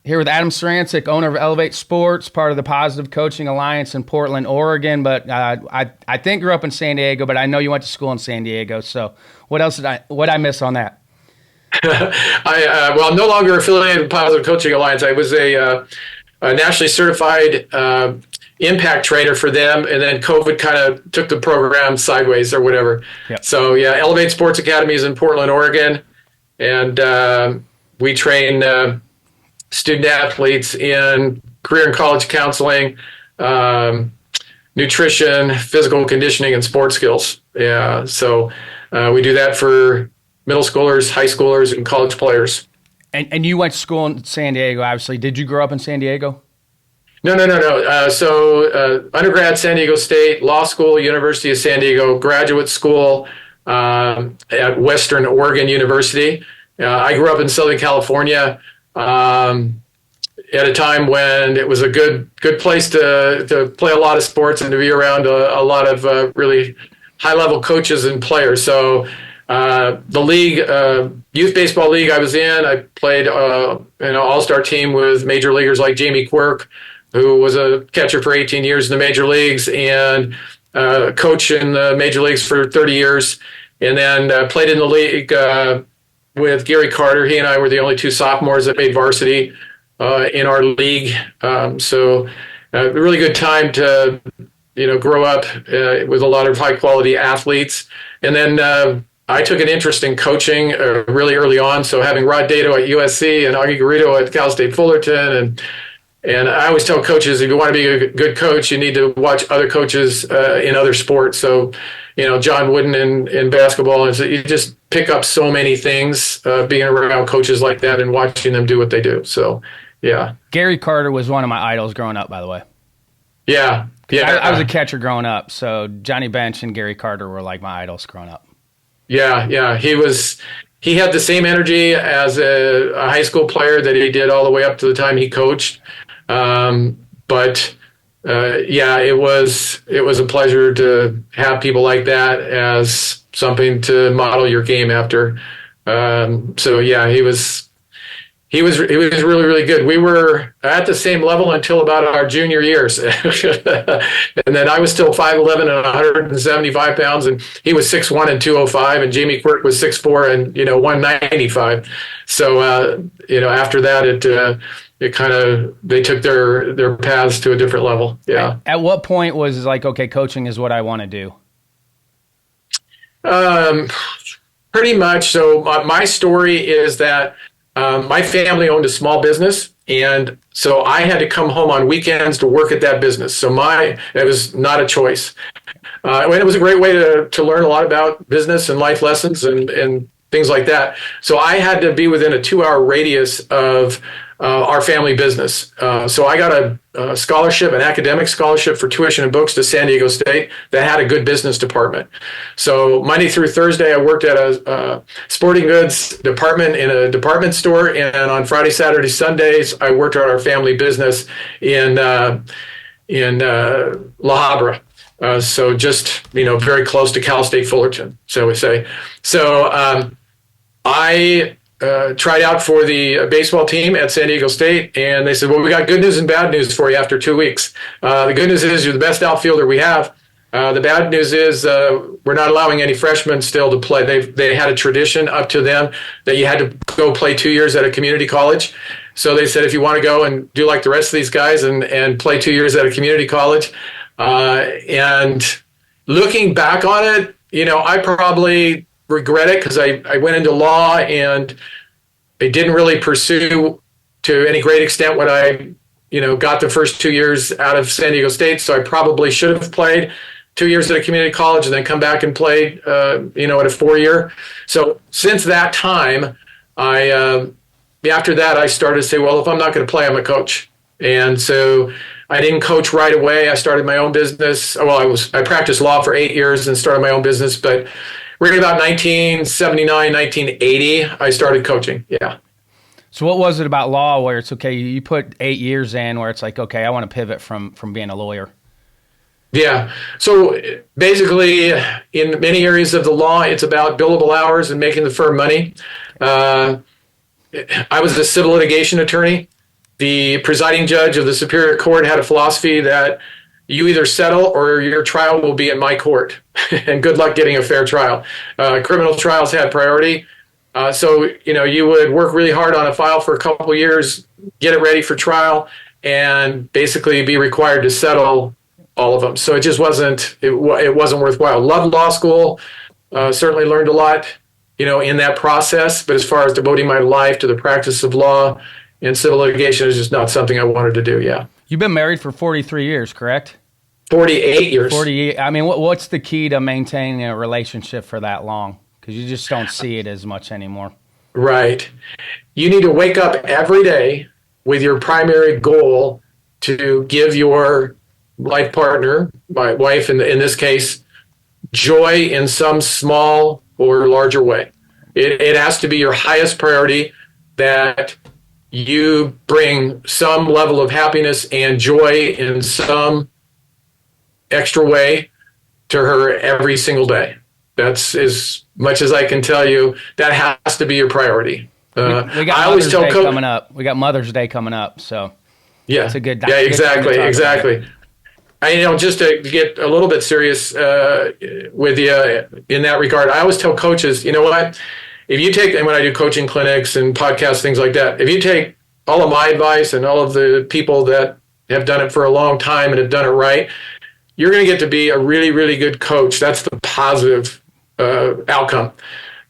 Here with Adam Sarancik, owner of Elevate Sports, part of the Positive Coaching Alliance in Portland, Oregon. But I think grew up in San Diego, but I know you went to school in San Diego. So what I miss on that? I'm no longer affiliated with Positive Coaching Alliance. I was a nationally certified impact trainer for them, and then COVID kind of took the program sideways or whatever. Yep. So yeah, Elevate Sports Academy is in Portland, Oregon, and we train student athletes in career and college counseling, nutrition, physical conditioning, and sports skills. Yeah, so we do that for middle schoolers, high schoolers, and college players. And you went to school in San Diego, obviously. Did you grow up in San Diego? No. So undergrad, San Diego State, law school, University of San Diego, graduate school at Western Oregon University. I grew up in Southern California at a time when it was a good place to play a lot of sports and to be around a lot of really high-level coaches and players. So the league, youth baseball league I was in, I played in an all-star team with major leaguers like Jamie Quirk, who was a catcher for 18 years in the major leagues, and coach in the major leagues for 30 years, and then played in the league with Gary Carter. He and I were the only two sophomores that made varsity in our league. So a really good time to, grow up with a lot of high quality athletes. And then I took an interest in coaching really early on. So having Rod Dato at USC and Augie Garrido at Cal State Fullerton, and I always tell coaches, if you want to be a good coach, you need to watch other coaches in other sports. So, John Wooden in basketball, and so you just pick up so many things being around coaches like that and watching them do what they do. So, yeah. Gary Carter was one of my idols growing up, by the way. Yeah. I was a catcher growing up, so Johnny Bench and Gary Carter were like my idols growing up. Yeah. He had the same energy as a high school player that he did all the way up to the time he coached. But it was a pleasure to have people like that as something to model your game after. He was really, really good. We were at the same level until about our junior years. And then I was still 5'11" and 175 pounds, and he was 6'1" and 205, and Jamie Quirk was 6'4" and 195. So after that they took their paths to a different level. Yeah. At what point was it like, okay, coaching is what I want to do? Pretty much. So my story is that my family owned a small business, and so I had to come home on weekends to work at that business. So it was not a choice. It was a great way to learn a lot about business and life lessons and things like that. So I had to be within a 2-hour radius of our family business. So I got a scholarship, an academic scholarship for tuition and books to San Diego State that had a good business department. So Monday through Thursday, I worked at a sporting goods department in a department store. And on Friday, Saturday, Sundays, I worked at our family business in La Habra. So just, very close to Cal State Fullerton, so we say. So I tried out for the baseball team at San Diego State, and they said, well, we got good news and bad news for you after 2 weeks. The good news is you're the best outfielder we have. The bad news is we're not allowing any freshmen still to play. They had a tradition up to them that you had to go play 2 years at a community college. So they said, if you want to go and do like the rest of these guys and play 2 years at a community college. And looking back on it, I probably regret it because I went into law and I didn't really pursue to any great extent what I, got the first 2 years out of San Diego State. So I probably should have played 2 years at a community college and then come back and played, at a 4-year. So since that time, after that, I started to say, well, if I'm not going to play, I'm a coach. And so I didn't coach right away. I started my own business. Well, I practiced law for 8 years and started my own business, but really about 1979, 1980, I started coaching. Yeah. So what was it about law where it's okay, you put 8 years in where it's like, okay, I want to pivot from being a lawyer? Yeah. So basically, in many areas of the law, it's about billable hours and making the firm money. I was a civil litigation attorney. the presiding judge of the Superior Court had a philosophy that you either settle or your trial will be in my court. And good luck getting a fair trial. Criminal trials had priority. So, you would work really hard on a file for a couple of years, get it ready for trial, and basically be required to settle all of them. So it just wasn't worthwhile. Loved law school, certainly learned a lot, in that process. But as far as devoting my life to the practice of law and civil litigation is just not something I wanted to do. Yeah. You've been married for 43 years, correct? 48 years. 48. I mean, what's the key to maintaining a relationship for that long? Because you just don't see it as much anymore. Right. You need to wake up every day with your primary goal to give your life partner, my wife in this case, joy in some small or larger way. It has to be your highest priority that you bring some level of happiness and joy in some extra way to her every single day. That's as much as I can tell you. That has to be your priority. We got Mother's Day coming up. We got Mother's Day coming up, so yeah, it's a good. Yeah, exactly. Just to get a little bit serious with you in that regard, I always tell coaches, you know what? If you take, and when I do coaching clinics and podcasts, things like that, if you take all of my advice and all of the people that have done it for a long time and have done it right, you're going to get to be a really, really good coach. That's the positive outcome.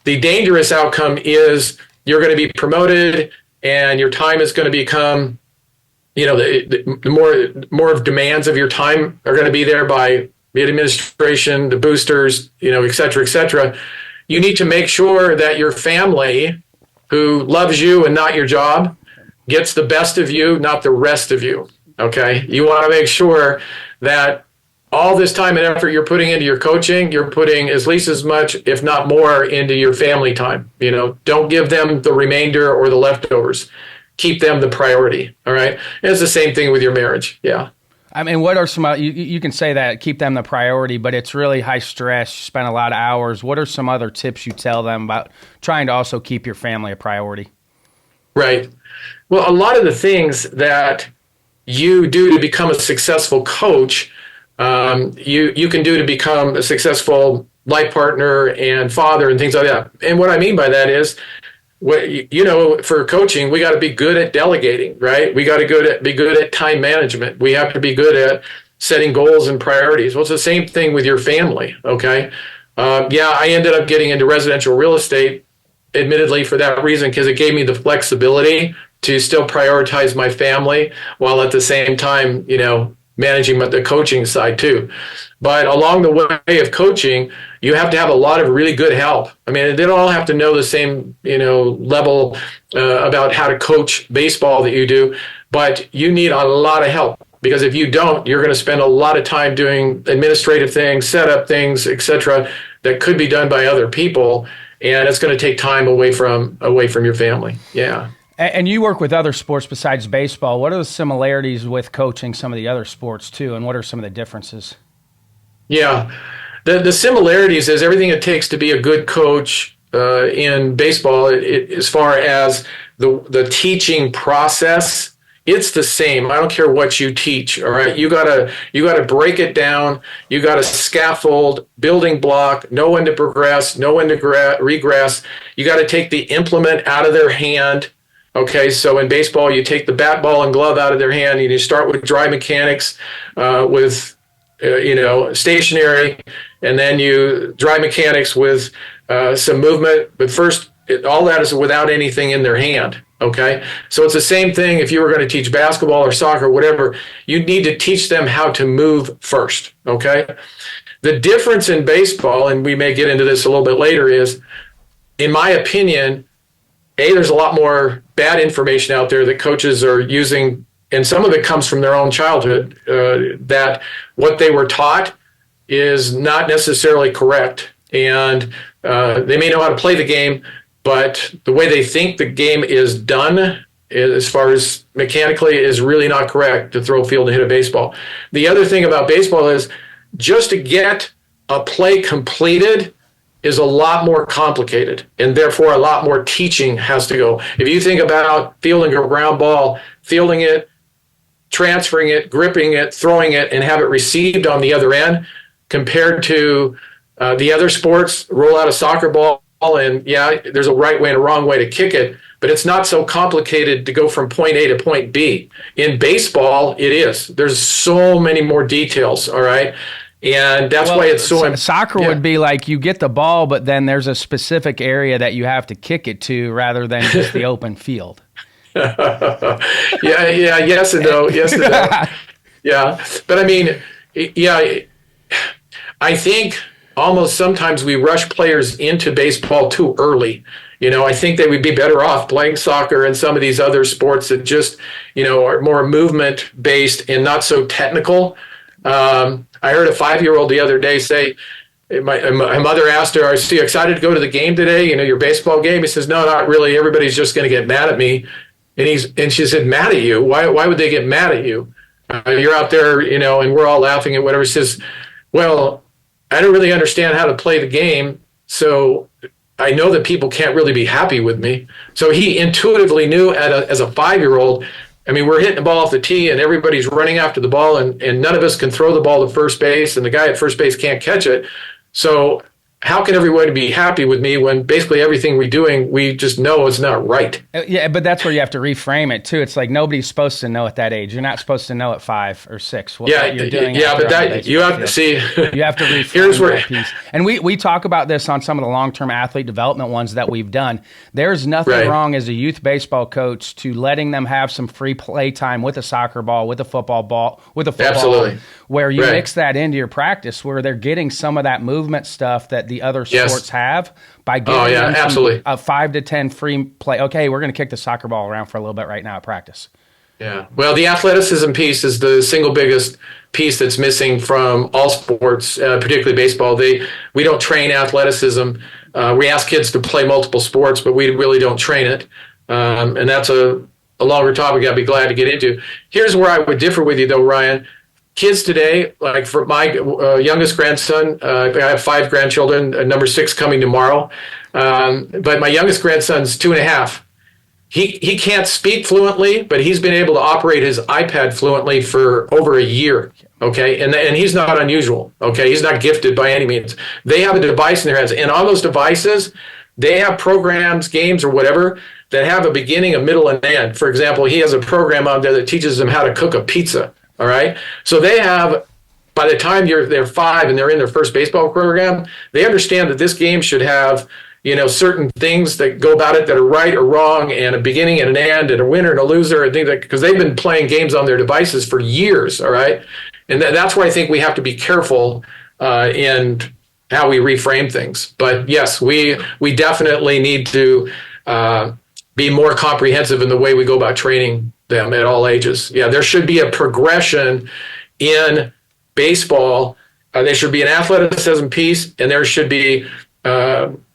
The dangerous outcome is you're going to be promoted and your time is going to become, the more of demands of your time are going to be there by the administration, the boosters, et cetera, et cetera. You need to make sure that your family, who loves you and not your job, gets the best of you, not the rest of you. Okay? You want to make sure that all this time and effort you're putting into your coaching, you're putting at least as much, if not more, into your family time. Don't give them the remainder or the leftovers. Keep them the priority. All right? And it's the same thing with your marriage. Yeah. I mean, what are some, you can say that, keep them the priority, but it's really high stress, you spend a lot of hours. What are some other tips you tell them about trying to also keep your family a priority? Right. Well, a lot of the things that you do to become a successful coach, you can do to become a successful life partner and father and things like that. And what I mean by that is, for coaching, we got to be good at delegating, right? We got to be good at time management. We have to be good at setting goals and priorities. Well, it's the same thing with your family, okay? I ended up getting into residential real estate, admittedly for that reason, because it gave me the flexibility to still prioritize my family while at the same time, managing the coaching side too. But along the way of coaching, you have to have a lot of really good help. I mean, they don't all have to know the same, level about how to coach baseball that you do, but you need a lot of help, because if you don't, you're going to spend a lot of time doing administrative things, setup things, etc., that could be done by other people, and it's going to take time away from your family. Yeah. And you work with other sports besides baseball. What are the similarities with coaching some of the other sports too, and what are some of the differences? Yeah, the similarities is everything it takes to be a good coach in baseball. As far as the teaching process, it's the same. I don't care what you teach. All right, you gotta break it down. You gotta scaffold, building block, know when to progress, know when to regress. You got to take the implement out of their hand. Okay, so in baseball, you take the bat, ball, and glove out of their hand, and you start with dry mechanics, with stationary, and then you dry mechanics with some movement. But first, all that is without anything in their hand. Okay, so it's the same thing if you were going to teach basketball or soccer, whatever. You need to teach them how to move first. Okay, the difference in baseball, and we may get into this a little bit later, is, in my opinion, there's a lot more bad information out there that coaches are using, and some of it comes from their own childhood, that what they were taught is not necessarily correct. And they may know how to play the game, but the way they think the game is done, as far as mechanically, is really not correct to throw a field and hit a baseball. The other thing about baseball is, just to get a play completed, is a lot more complicated, and therefore a lot more teaching has to go. If you think about fielding a ground ball, fielding it, transferring it, gripping it, throwing it, and have it received on the other end, compared to the other sports, roll out a soccer ball, and yeah, there's a right way and a wrong way to kick it, but it's not so complicated to go from point A to point B. In baseball, it is. There's so many more details, all right? And that's why it's so important. Soccer would be like you get the ball, but then there's a specific area that you have to kick it to rather than just the open field. Yes and no. Yes and no. Yeah. But I mean, yeah, I think almost sometimes we rush players into baseball too early. I think they would be better off playing soccer and some of these other sports that just, are more movement based and not so technical. I heard a 5-year-old the other day say, my mother asked her, "Are you excited to go to the game today? Your baseball game?" He says, "No, not really. Everybody's just going to get mad at me." And she said, "Mad at you? Why would they get mad at you? You're out there, and we're all laughing at whatever." She says, "Well, I don't really understand how to play the game, so I know that people can't really be happy with me." So he intuitively knew as a 5-year-old, I mean, we're hitting the ball off the tee and everybody's running after the ball and none of us can throw the ball to first base and the guy at first base can't catch it. So how can everybody be happy with me when basically everything we're doing, we just know it's not right? Yeah, but that's where you have to reframe it too. It's like nobody's supposed to know at that age. You're not supposed to know at 5 or 6 what you're doing. Yeah, but that you have to see. You have to reframe that piece. And we talk about this on some of the long-term athlete development ones that we've done. There's nothing wrong as a youth baseball coach to letting them have some free play time with a soccer ball, with a football ball, Absolutely. Where you mix that into your practice, where they're getting some of that movement stuff that the other sports have by giving them a 5 to 10 free play. Okay, we're going to kick the soccer ball around for a little bit right now at practice. Yeah. Well, the athleticism piece is the single biggest piece that's missing from all sports, particularly baseball. We don't train athleticism. We ask kids to play multiple sports, but we really don't train it. And that's a longer topic I'd be glad to get into. Here's where I would differ with you, though, Ryan. Kids today, like for my youngest grandson, I have 5 grandchildren, number 6 coming tomorrow. But my youngest grandson's 2.5. He can't speak fluently, but he's been able to operate his iPad fluently for over a year. Okay, and he's not unusual. Okay, he's not gifted by any means. They have a device in their hands, and on those devices, they have programs, games, or whatever that have a beginning, a middle, and an end. For example, he has a program on there that teaches them how to cook a pizza. All right. So they have, by the time they're 5 and they're in their first baseball program, they understand that this game should have, certain things that go about it that are right or wrong, and a beginning and an end, and a winner and a loser, and things like, because they've been playing games on their devices for years. All right. And that's why I think we have to be careful in how we reframe things. But yes, we definitely need to be more comprehensive in the way we go about training them at all ages. Yeah, there should be a progression in baseball. There should be an athleticism piece, and there should be,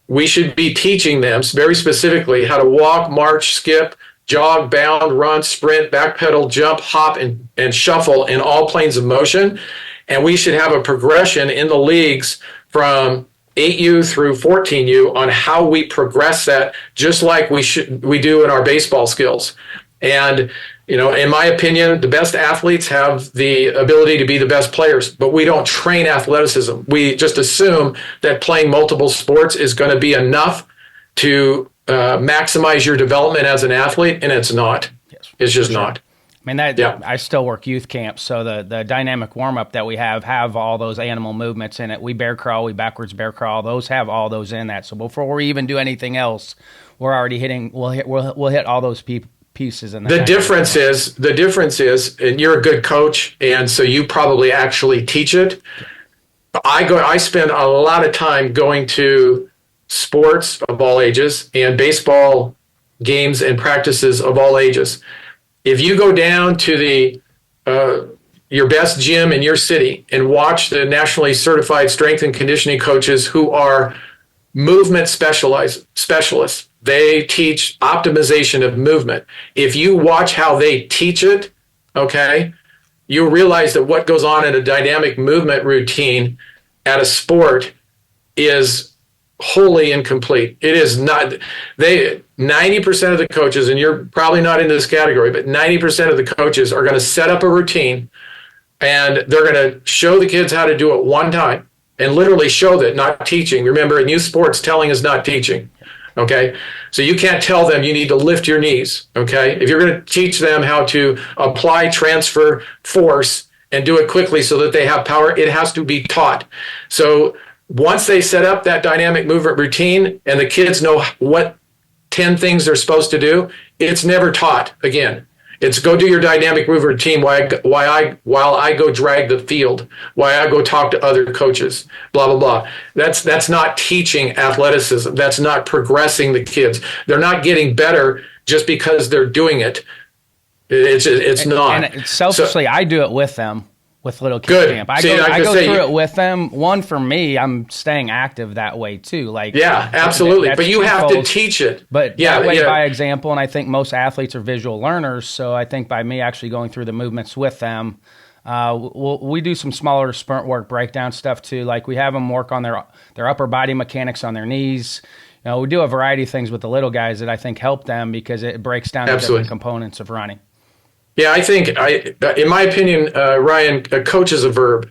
we should be teaching them very specifically how to walk, march, skip, jog, bound, run, sprint, backpedal, jump, hop, and shuffle in all planes of motion. And we should have a progression in the leagues from 8U through 14U on how we progress that, just like we do in our baseball skills. And, in my opinion, the best athletes have the ability to be the best players, but we don't train athleticism. We just assume that playing multiple sports is going to be enough to maximize your development as an athlete, and it's not. Yes, it's just not. I mean, I still work youth camps, so the dynamic warm-up that we have all those animal movements in it. We bear crawl, we backwards bear crawl. Those have all those in that. So before we even do anything else, we're already hitting. We'll hit all those pieces in the difference is, and you're a good coach, and so you probably actually teach it. I spend a lot of time going to sports of all ages and baseball games and practices of all ages. If you go down to your best gym in your city and watch the nationally certified strength and conditioning coaches who are movement specialists, they teach optimization of movement. If you watch how they teach it, okay, you realize that what goes on in a dynamic movement routine at a sport is wholly incomplete. It is not. 90% of the coaches, and you're probably not in this category, but 90% of the coaches are going to set up a routine, and they're going to show the kids how to do it one time, and literally show that, not teaching. Remember, in youth sports, telling is not teaching. Okay, so you can't tell them you need to lift your knees. Okay, if you're going to teach them how to apply transfer force and do it quickly so that they have power, it has to be taught. So once they set up that dynamic movement routine and the kids know what 10 things they're supposed to do, it's never taught again. It's go do your dynamic movement routine while I go drag the field, while I go talk to other coaches, blah, blah, blah. That's not teaching athleticism. That's not progressing the kids. They're not getting better just because they're doing it. It's not. And selfishly, I do it with them. With little kids Good. camp, I go through it with them. One, for me, I'm staying active that way too. Like, yeah, absolutely. But you have to teach it. But that way, by example, and I think most athletes are visual learners. So I think by me actually going through the movements with them, we do some smaller sprint work breakdown stuff too. Like we have them work on their upper body mechanics on their knees. We do a variety of things with the little guys that I think help them because it breaks down the different components of running. Yeah, I think, in my opinion, Ryan, a coach is a verb,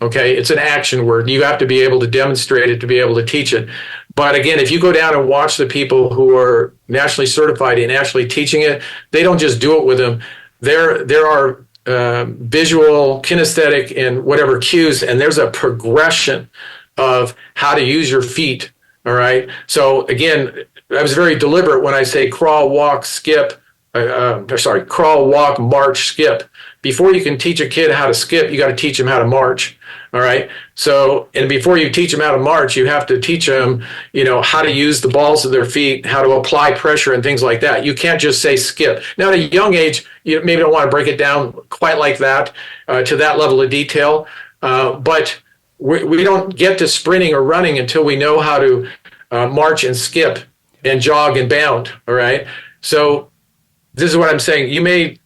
okay? It's an action word. You have to be able to demonstrate it to be able to teach it. But again, if you go down and watch the people who are nationally certified in actually teaching it, they don't just do it with them. There are visual, kinesthetic, and whatever cues, and there's a progression of how to use your feet, all right? So again, I was very deliberate when I say crawl, walk, skip, crawl, walk, march, skip. Before you can teach a kid how to skip, you got to teach them how to march. All right. So, and before you teach them how to march, you have to teach them, how to use the balls of their feet, how to apply pressure and things like that. You can't just say skip. Now, at a young age, you maybe don't want to break it down quite like that, to that level of detail. But we don't get to sprinting or running until we know how to march and skip and jog and bound. All right. So, this is what I'm saying. You may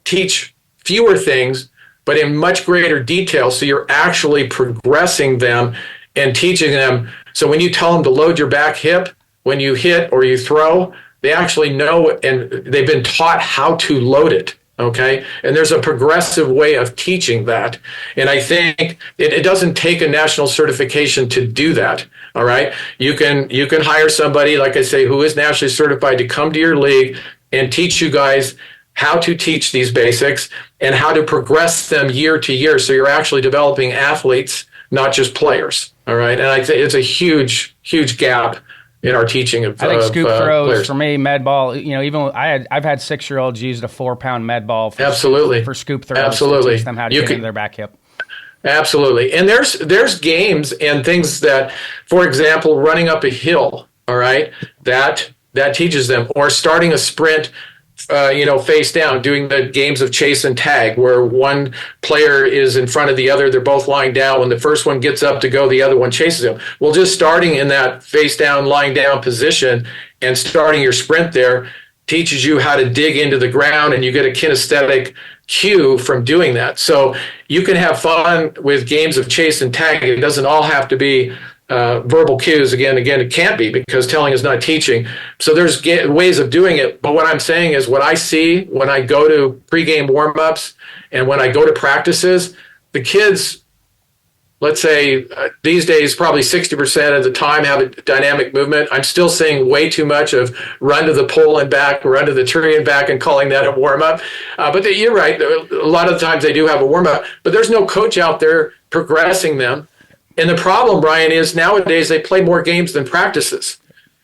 teach fewer things, but in much greater detail. So you're actually progressing them and teaching them. So when you tell them to load your back hip, when you hit or you throw, they actually know and they've been taught how to load it. Okay. And there's a progressive way of teaching that. And I think it doesn't take a national certification to do that. All right. You can hire somebody, like I say, who is nationally certified to come to your league and teach you guys how to teach these basics and how to progress them year to year. So you're actually developing athletes, not just players. All right. And I think it's a huge, huge gap in our teaching of I think scoop throws players. For me, med ball, I've had 6-year-olds use a 4-pound med ball for scoop throws. Absolutely. To teach them how to get into their back hip. Absolutely. And there's games and things that, for example, running up a hill, all right, that teaches them, or starting a sprint, face down, doing the games of chase and tag, where one player is in front of the other, they're both lying down. When the first one gets up to go, the other one chases them. Well, just starting in that face down, lying down position and starting your sprint there teaches you how to dig into the ground, and you get a kinesthetic cue from doing that. So you can have fun with games of chase and tag. It doesn't all have to be verbal cues. Again, it can't be, because telling is not teaching. So there's ways of doing it. But what I'm saying is, what I see when I go to pregame warm-ups and when I go to practices, the kids, let's say these days, probably 60% of the time have a dynamic movement. I'm still seeing way too much of run to the pole and back, run to the tree and back, and calling that a warm-up. But you're right. A lot of the times they do have a warm-up, but there's no coach out there progressing them. And the problem, Brian, is nowadays they play more games than practices.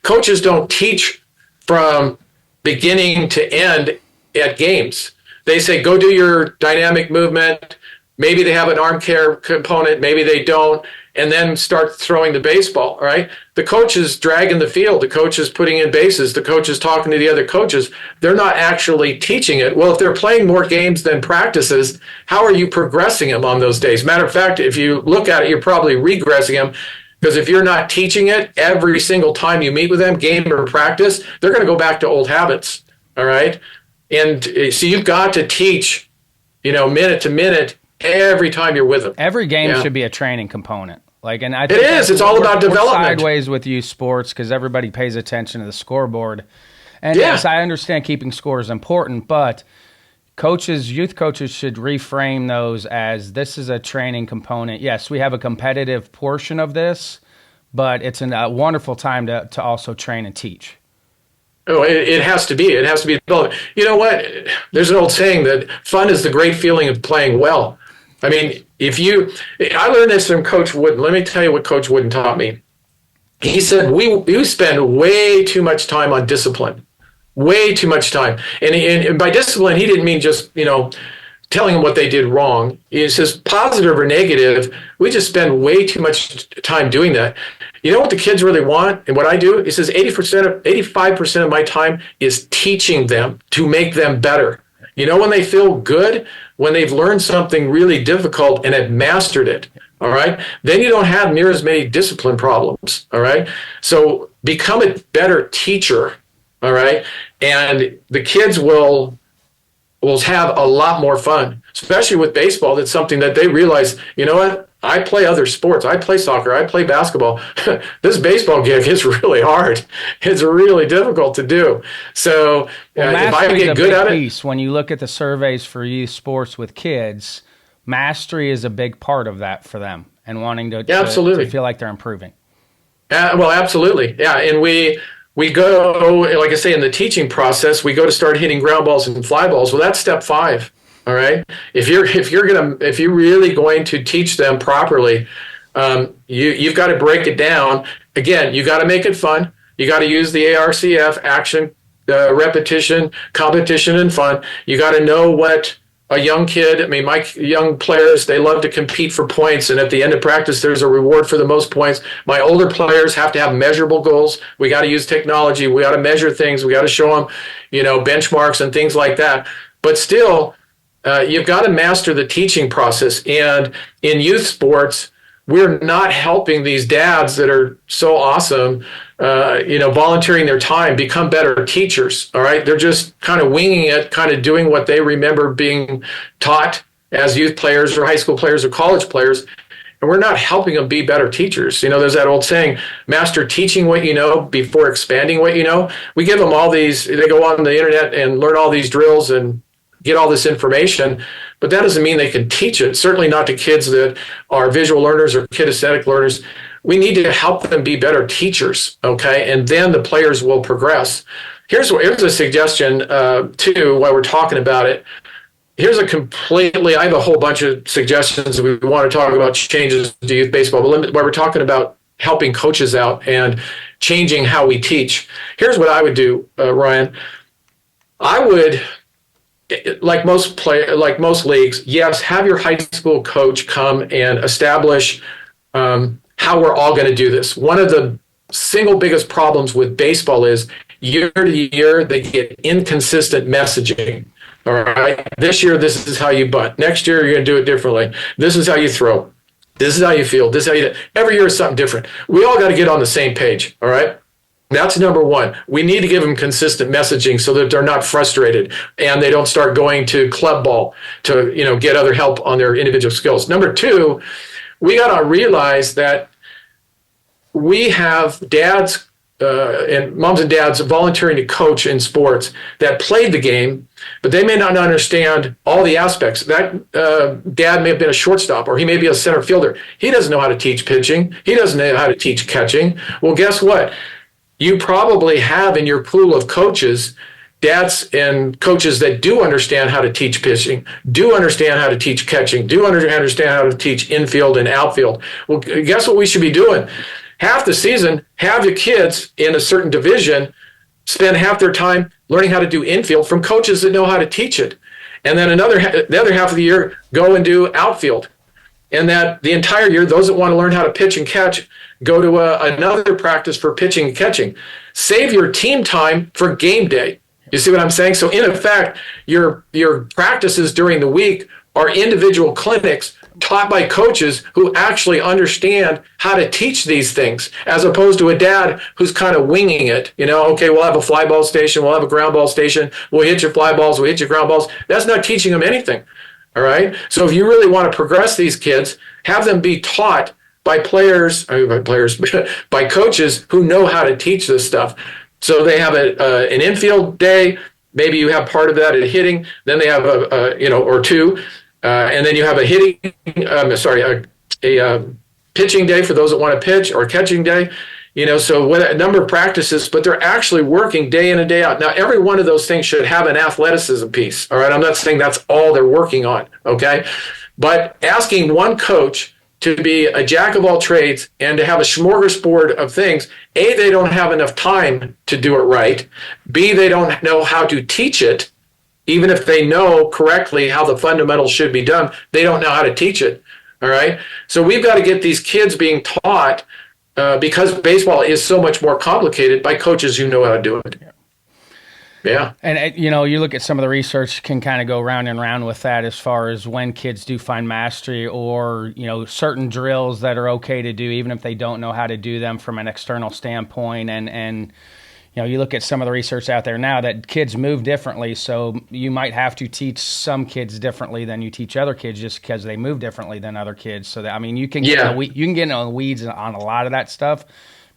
Coaches don't teach from beginning to end at games. They say, go do your dynamic movement. Maybe they have an arm care component, maybe they don't, and then start throwing the baseball, all right? The coach is dragging the field. The coach is putting in bases. The coach is talking to the other coaches. They're not actually teaching it. Well, if they're playing more games than practices, how are you progressing them on those days? Matter of fact, if you look at it, you're probably regressing them, because if you're not teaching it every single time you meet with them, game or practice, they're going to go back to old habits, all right? And so you've got to teach, minute to minute, every time you're with them. Every game should be a training component. Like, and I It think is. It's all about we're development. sideways with youth sports because everybody pays attention to the scoreboard. And Yeah. yes, I understand keeping score is important, but youth coaches should reframe those as this is a training component. Yes, we have a competitive portion of this, but it's a wonderful time to also train and teach. Oh, it has to be. It has to be developed. You know what? There's an old saying that fun is the great feeling of playing well. I mean, I learned this from Coach Wooden. Let me tell you what Coach Wooden taught me. He said, we spend way too much time on discipline, way too much time. And by discipline, he didn't mean just, telling them what they did wrong. He says positive or negative, we just spend way too much time doing that. You know what the kids really want and what I do? He says 85% of my time is teaching them to make them better. You know when they feel good? When they've learned something really difficult and have mastered it, all right? Then you don't have near as many discipline problems, all right? So become a better teacher, all right? And the kids will have a lot more fun, especially with baseball. That's something that they realize, you know what? I play other sports. I play soccer. I play basketball. This baseball gig is really hard. It's really difficult to do. So if I get good at it. When you look at the surveys for youth sports with kids, mastery is a big part of that for them and wanting to feel like they're improving. Well, absolutely. Yeah. And we go, like I say, in the teaching process, we go to start hitting ground balls and fly balls. Well, that's step 5. All right. If you're really going to teach them properly, you've got to break it down. Again, you got to make it fun. You got to use the ARCF action, repetition, competition, and fun. You got to know what a young kid. I mean, my young players, they love to compete for points, and at the end of practice, there's a reward for the most points. My older players have to have measurable goals. We got to use technology. We got to measure things. We got to show them, benchmarks and things like that. But still. You've got to master the teaching process. And in youth sports, we're not helping these dads that are so awesome, volunteering their time, become better teachers. All right. They're just kind of winging it, kind of doing what they remember being taught as youth players or high school players or college players. And we're not helping them be better teachers. There's that old saying, master teaching what you know before expanding what you know. We give them all these, they go on the internet and learn all these drills and get all this information, but that doesn't mean they can teach it. Certainly not to kids that are visual learners or kinesthetic learners. We need to help them be better teachers, okay? And then the players will progress. Here's a suggestion, too, while we're talking about it. I have a whole bunch of suggestions. We want to talk about changes to youth baseball, but while we're talking about helping coaches out and changing how we teach, here's what I would do, Ryan. I would... Like most leagues, yes, have your high school coach come and establish how we're all going to do this. One of the single biggest problems with baseball is year to year they get inconsistent messaging. All right, this year this is how you bunt. Next year you're going to do it differently. This is how you throw. This is how you feel. This is how you. Every year is something different. We all got to get on the same page. All right. That's number one. We need to give them consistent messaging so that they're not frustrated and they don't start going to club ball to, get other help on their individual skills. Number 2, we got to realize that we have dads and moms and dads volunteering to coach in sports that played the game, but they may not understand all the aspects. That dad may have been a shortstop or he may be a center fielder. He doesn't know how to teach pitching. He doesn't know how to teach catching. Well, guess what? You probably have in your pool of coaches, dads and coaches that do understand how to teach pitching, do understand how to teach catching, do understand how to teach infield and outfield. Well, guess what we should be doing? Half the season, have the kids in a certain division spend half their time learning how to do infield from coaches that know how to teach it. And then the other half of the year, go and do outfield. And that the entire year, those that want to learn how to pitch and catch, go to another practice for pitching and catching. Save your team time for game day. You see what I'm saying? So in effect, your practices during the week are individual clinics taught by coaches who actually understand how to teach these things, as opposed to a dad who's kind of winging it. Okay, we'll have a fly ball station, we'll have a ground ball station, we'll hit your fly balls, we'll hit your ground balls. That's not teaching them anything. All right. So if you really want to progress these kids, have them be taught by by coaches who know how to teach this stuff. So they have an infield day. Maybe you have part of that at hitting. Then they have or two, and then you have a hitting. A pitching day for those that want to pitch, or catching day. So what a number of practices, but they're actually working day in and day out. Now, every one of those things should have an athleticism piece. All right, I'm not saying that's all they're working on. Okay, but asking one coach to be a jack of all trades and to have a smorgasbord of things, A, they don't have enough time to do it right. B, they don't know how to teach it. Even if they know correctly how the fundamentals should be done, they don't know how to teach it. All right. So we've got to get these kids being taught, because baseball is so much more complicated, by coaches who know how to do it. Yeah. And, you look at some of the research can kind of go round and round with that, as far as when kids do find mastery, or, certain drills that are okay to do, even if they don't know how to do them from an external standpoint. And you look at some of the research out there now that kids move differently. So you might have to teach some kids differently than you teach other kids, just because they move differently than other kids. So that, you can get in the weeds on a lot of that stuff,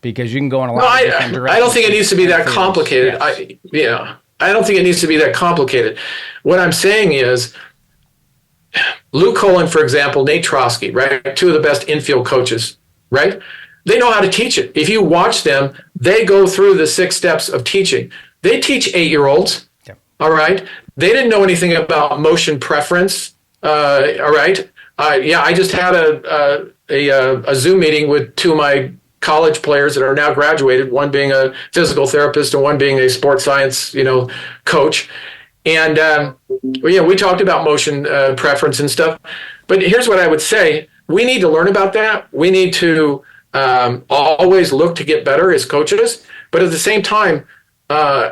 because you can go in a lot of different directions. I don't think it needs to be that complicated. Yes. I don't think it needs to be that complicated. What I'm saying is, Lou Colin, for example, Nate Trotsky, right? Two of the best infield coaches, right? They know how to teach it. If you watch them, they go through the 6 steps of teaching. They teach 8-year-olds, all right? They didn't know anything about motion preference, all right? I just had a Zoom meeting with 2 of my college players that are now graduated, one being a physical therapist and one being a sports science, coach. And we talked about motion preference and stuff. But here's what I would say. We need to learn about that. We need to always look to get better as coaches. But at the same time,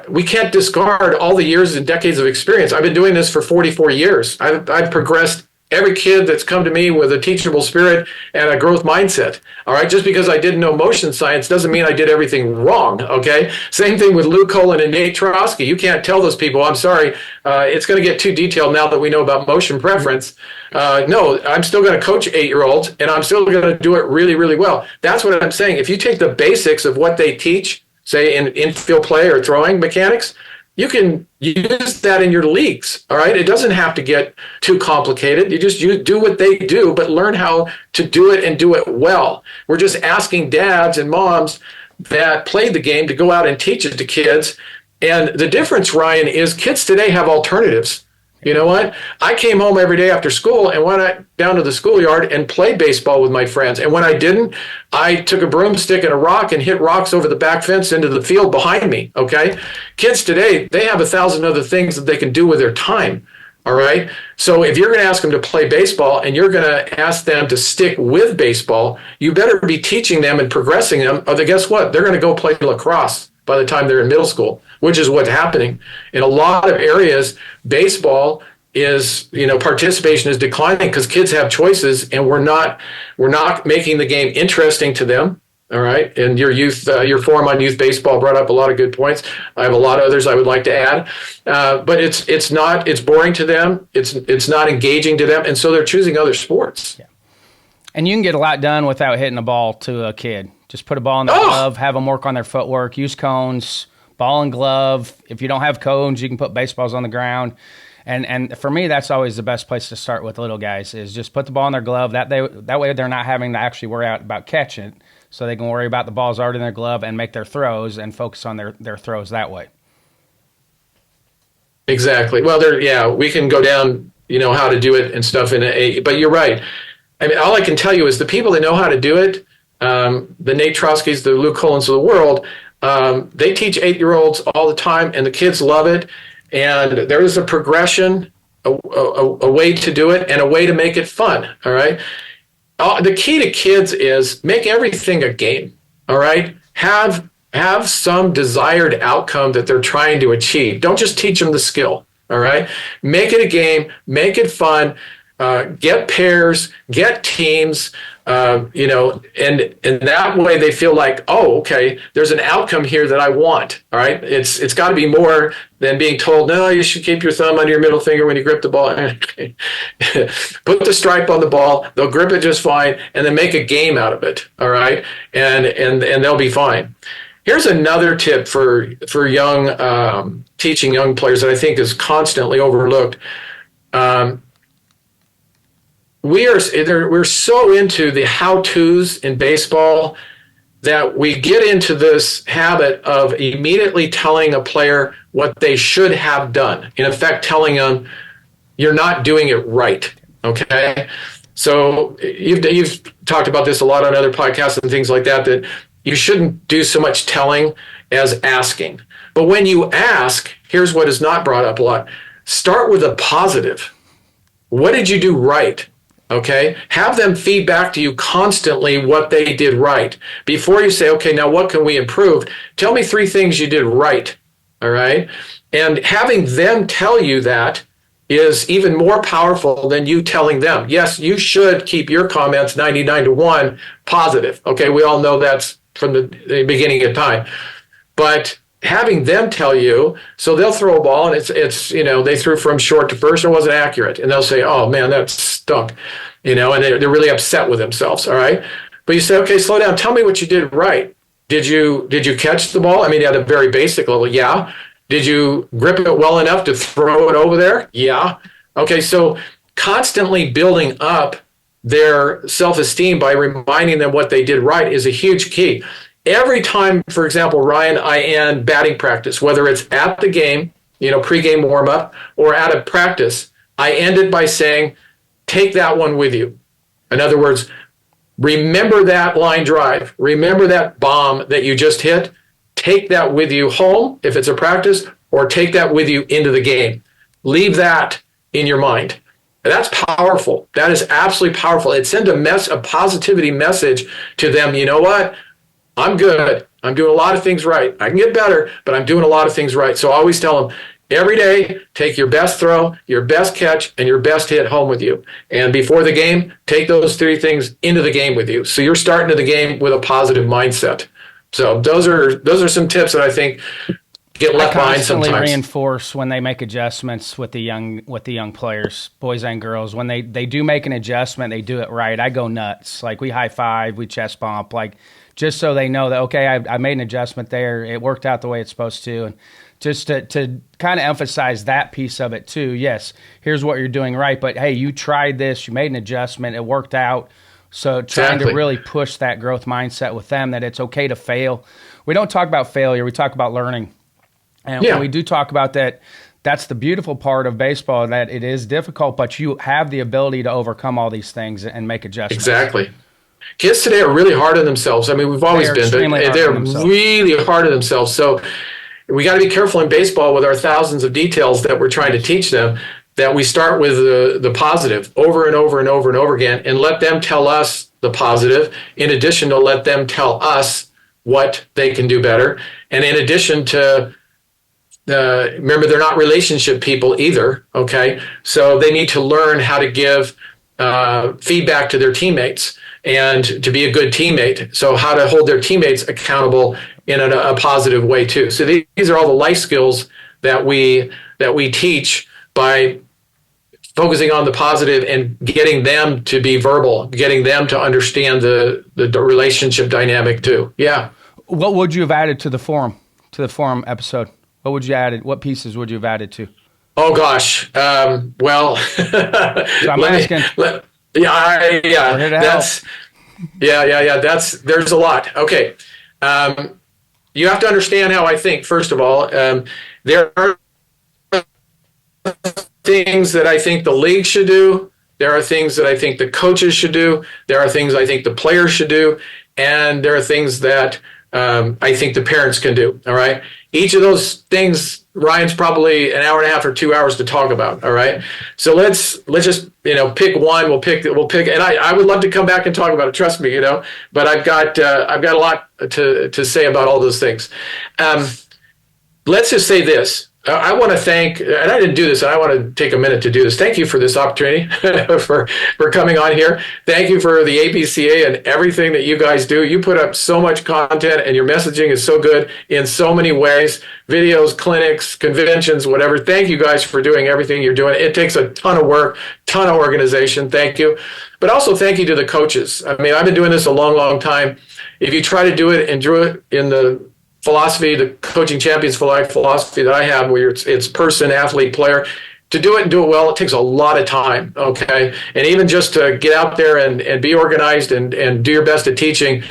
we can't discard all the years and decades of experience. I've been doing this for 44 years. I've progressed every kid that's come to me with a teachable spirit and a growth mindset. All right. Just because I didn't know motion science doesn't mean I did everything wrong. Okay. Same thing with Lou Colin and Nate Trotsky. You can't tell those people, I'm sorry, it's going to get too detailed now that we know about motion preference. No, I'm still going to coach 8-year-olds, and I'm still going to do it really, really well. That's what I'm saying. If you take the basics of what they teach, say in infield play or throwing mechanics, you can use that in your leagues, all right? It doesn't have to get too complicated. You do what they do, but learn how to do it and do it well. We're just asking dads and moms that played the game to go out and teach it to kids. And the difference, Ryan, is kids today have alternatives. You know what? I came home every day after school and went down to the schoolyard and played baseball with my friends. And when I didn't, I took a broomstick and a rock and hit rocks over the back fence into the field behind me, okay? Kids today, they have 1,000 other things that they can do with their time, all right? So if you're going to ask them to play baseball and you're going to ask them to stick with baseball, you better be teaching them and progressing them, or guess what? They're going to go play lacrosse by the time they're in middle school, which is what's happening. In a lot of areas, baseball is, participation is declining because kids have choices, and we're not making the game interesting to them. All right. And your forum on youth baseball brought up a lot of good points. I have a lot of others I would like to add, but it's boring to them. It's not engaging to them. And so they're choosing other sports. Yeah. And you can get a lot done without hitting a ball to a kid. Just put a ball in their glove, have them work on their footwork, use cones, ball and glove. If you don't have cones, you can put baseballs on the ground. And for me, that's always the best place to start with little guys, is just put the ball in their glove. That way they're not having to actually worry about catching it, so they can worry about the balls already in their glove and make their throws and focus on their throws that way. Exactly. Well, we can go down, how to do it and stuff but you're right. I mean, all I can tell you is the people that know how to do it, the Nate Trotskys, the Lou Collins of the world, they teach 8-year-olds all the time, and the kids love it. And there is a progression, a way to do it, and a way to make it fun. All right. The key to kids is make everything a game. All right. Have some desired outcome that they're trying to achieve. Don't just teach them the skill. All right. Make it a game. Make it fun. get pairs, get teams, and that way they feel like, oh, okay, there's an outcome here that I want. All right, it's got to be more than being told, no, you should keep your thumb under your middle finger when you grip the ball. Put the stripe on the ball, they'll grip it just fine, and then make a game out of it. All right, and they'll be fine. Here's another tip for young teaching young players that I think is constantly overlooked. We're so into the how-tos in baseball that we get into this habit of immediately telling a player what they should have done. In effect, telling them you're not doing it right. Okay, so you've talked about this a lot on other podcasts and things like that. That you shouldn't do so much telling as asking. But when you ask, here's what is not brought up a lot: start with a positive. What did you do right? Okay, have them feed back to you constantly what they did right. Before you say, okay, now what can we improve? Tell me 3 things you did right, all right? And having them tell you that is even more powerful than you telling them. Yes, you should keep your comments 99-1 positive. Okay, we all know that's from the beginning of time. But having them tell you, so they'll throw a ball and it's they threw from short to first and it wasn't accurate, and they'll say, oh man, that stunk, and they're really upset with themselves. All right, but you say, okay, slow down, tell me what you did right. Did you catch the ball? I mean, at a very basic level, yeah. Did you grip it well enough to throw it over there? Yeah. Okay, so constantly building up their self-esteem by reminding them what they did right is a huge key. Every time, for example, Ryan, I end batting practice, whether it's at the game, pregame warm-up, or at a practice, I end it by saying, take that one with you. In other words, remember that line drive. Remember that bomb that you just hit. Take that with you home, if it's a practice, or take that with you into the game. Leave that in your mind. That's powerful. That is absolutely powerful. It sends a positivity message to them. You know what? I'm good. I'm doing a lot of things right. I can get better, but I'm doing a lot of things right. So I always tell them, every day, take your best throw, your best catch, and your best hit home with you. And before the game, take those 3 things into the game with you. So you're starting the game with a positive mindset. So those are some tips that I think get left behind sometimes. I constantly reinforce when they make adjustments with the young players, boys and girls. When they do make an adjustment, they do it right. I go nuts. Like, we high five, we chest bump, like, just so they know that, okay, I made an adjustment there. It worked out the way it's supposed to. And just to kind of emphasize that piece of it too. Yes, here's what you're doing right, but hey, you tried this, you made an adjustment, it worked out. So trying to really push that growth mindset with them, that it's okay to fail. We don't talk about failure, we talk about learning. And when we do talk about that, that's the beautiful part of baseball, that it is difficult, but you have the ability to overcome all these things and make adjustments. Exactly. Kids today are really hard on themselves. I mean, we've always been, but they're really hard on themselves. So we got to be careful in baseball with our thousands of details that we're trying to teach them, that we start with the positive over and over and over and over again, and let them tell us the positive, in addition to let them tell us what they can do better. And in addition to, remember, they're not relationship people either, okay? So they need to learn how to give feedback to their teammates and to be a good teammate. So how to hold their teammates accountable in a positive way too. So these are all the life skills that we teach by focusing on the positive and getting them to be verbal, getting them to understand the relationship dynamic too. Yeah. What would you have added to the forum episode? What would you added? What pieces would you have added to? Oh gosh. Well, so I'm asking. There's a lot. Okay. You have to understand how I think, first of all. There are things that I think the league should do. There are things that I think the coaches should do. There are things I think the players should do. And there are things that I think the parents can do. All right. Each of those things, Ryan's probably an hour and a half or 2 hours to talk about. All right. So let's just, pick one. We'll pick, and I would love to come back and talk about it. Trust me, but I've got a lot to say about all those things. Let's just say this. I want to thank, and I didn't do this, and I want to take a minute to do this. Thank you for this opportunity for coming on here. Thank you for the ABCA and everything that you guys do. You put up so much content, and your messaging is so good in so many ways, videos, clinics, conventions, whatever. Thank you guys for doing everything you're doing. It takes a ton of work, ton of organization. Thank you. But also thank you to the coaches. I mean, I've been doing this a long, long time. If you try to do it and do it in the philosophy, the Coaching Champions for Life philosophy that I have, where it's person, athlete, player, to do it and do it well, it takes a lot of time, okay? And even just to get out there and be organized and do your best at teaching,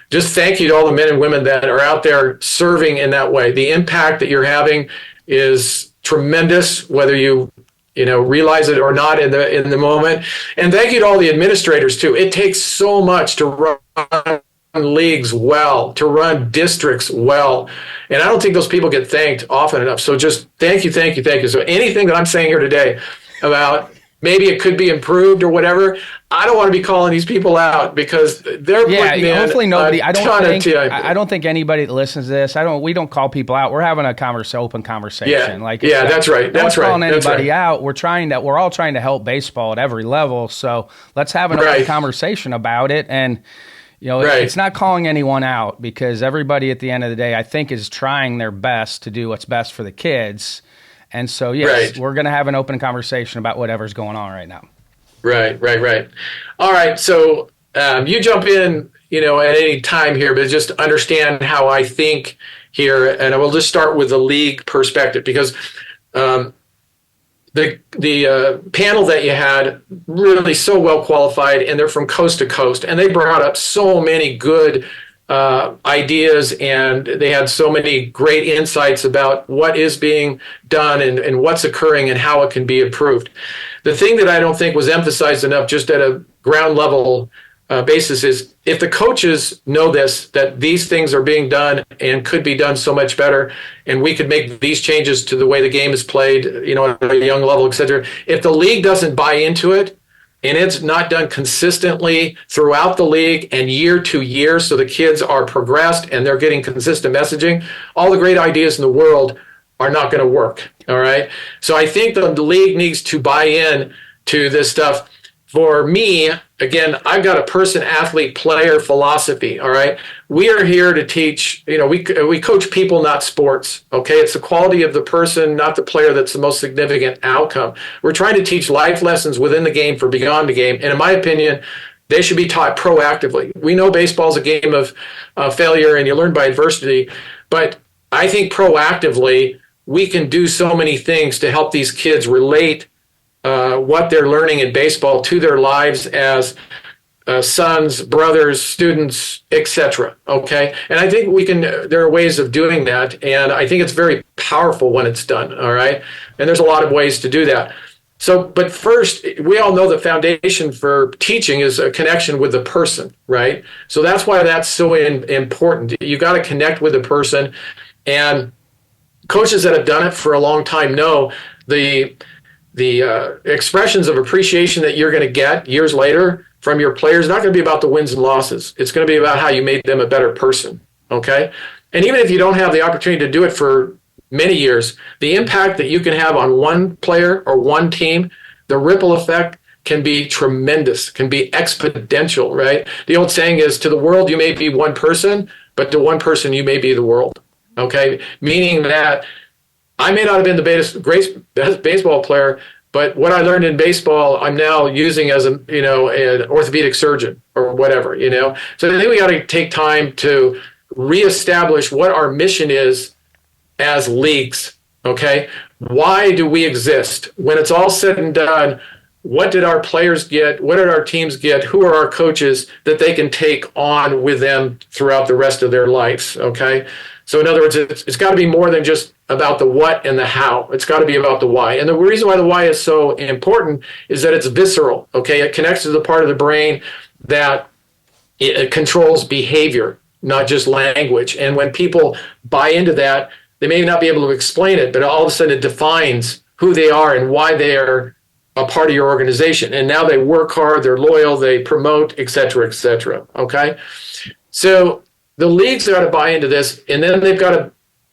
just thank you to all the men and women that are out there serving in that way. The impact that you're having is tremendous, whether you realize it or not in the moment. And thank you to all the administrators too. It takes so much to run leagues well, to run districts well. And I don't think those people get thanked often enough. So just thank you. So anything that I'm saying here today about maybe it could be improved or whatever, I don't want to be calling these people out because they're putting in hopefully nobody. a ton of time. I don't think anybody that listens to this. We don't call people out. We're having a open conversation. That's right. That's right. Calling anybody out. We're all trying to help baseball at every level. So let's have an open conversation about it. And it's not calling anyone out because everybody at the end of the day, I think, is trying their best to do what's best for the kids. And so, yes, we're going to have an open conversation about whatever's going on right now. Right. All right. So you jump in, at any time here, but just understand how I think here. And I will just start with the league perspective because the panel that you had really so well qualified, and they're from coast to coast, and they brought up so many good ideas, and they had so many great insights about what is being done and what's occurring and how it can be improved. The thing that I don't think was emphasized enough just at a ground level basis is if the coaches know that these things are being done and could be done so much better, and we could make these changes to the way the game is played, at a young level, et cetera. If the league doesn't buy into it and it's not done consistently throughout the league and year to year, so the kids are progressed and they're getting consistent messaging, all the great ideas in the world are not going to work. All right. So I think the league needs to buy in to this stuff. For me, again, I've got a person, athlete, player philosophy, all right? We are here to teach, we coach people, not sports, okay? It's the quality of the person, not the player, that's the most significant outcome. We're trying to teach life lessons within the game for beyond the game, and in my opinion, they should be taught proactively. We know baseball is a game of failure, and you learn by adversity, but I think proactively, we can do so many things to help these kids relate what they're learning in baseball to their lives as sons, brothers, students, etc. Okay, and I think there are ways of doing that, and I think it's very powerful when it's done. All right, and there's a lot of ways to do that. So, but first, we all know the foundation for teaching is a connection with the person, right? So that's why that's so important. You got to connect with the person, and coaches that have done it for a long time know the expressions of appreciation that you're going to get years later from your players not going to be about the wins and losses. It's going to be about how you made them a better person, okay? And even if you don't have the opportunity to do it for many years, the impact that you can have on one player or one team, the ripple effect can be tremendous, can be exponential, right? The old saying is, to the world you may be one person, but to one person you may be the world, okay? Meaning that I may not have been the best baseball player, but what I learned in baseball, I'm now using as an orthopedic surgeon or whatever, So I think we got to take time to reestablish what our mission is as leagues, okay? Why do we exist? When it's all said and done, what did our players get? What did our teams get? Who are our coaches that they can take on with them throughout the rest of their lives, okay? So in other words, it's got to be more than just about the what and the how. It's got to be about the why. And the reason why the why is so important is that it's visceral, okay? It connects to the part of the brain that it controls behavior, not just language. And when people buy into that, they may not be able to explain it, but all of a sudden it defines who they are and why they are a part of your organization. And now they work hard, they're loyal, they promote, et cetera, okay? So the leagues got to buy into this, and then they've got to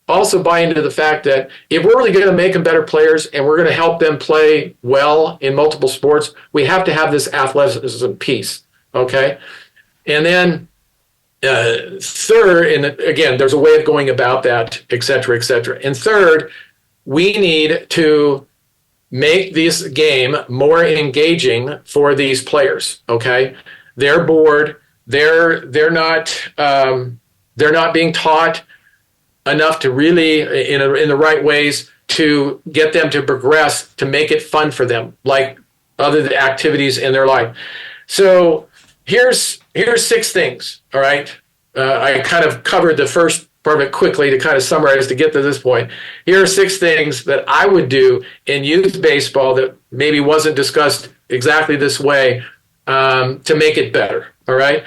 also buy into the fact that if we're really going to make them better players and we're going to help them play well in multiple sports, we have to have this athleticism piece, okay? And then third, and again, there's a way of going about that, et cetera, et cetera. And third, we need to make this game more engaging for these players, okay? They're bored. They're not being taught enough to really, in the right ways, to get them to progress, to make it fun for them, like other activities in their life. So here's 6 things, all right? I kind of covered the first part of it quickly to kind of summarize to get to this point. Here are 6 things that I would do in youth baseball that maybe wasn't discussed exactly this way to make it better, all right?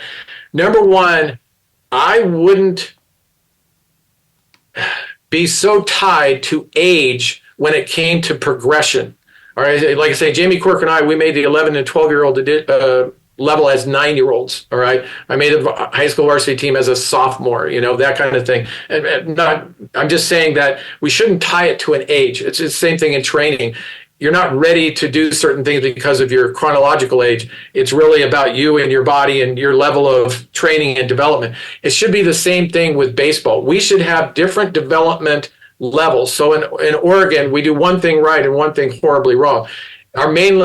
Number 1, I wouldn't be so tied to age when it came to progression. All right, like I say, Jamie Quirk and I, we made the 11 and 12-year-old level as 9-year-olds. All right, I made a high school varsity team as a sophomore. That kind of thing. I'm just saying that we shouldn't tie it to an age. It's the same thing in training. You're not ready to do certain things because of your chronological age. It's really about you and your body and your level of training and development. It should be the same thing with baseball. We should have different development levels. So in Oregon, we do one thing right and one thing horribly wrong. Our main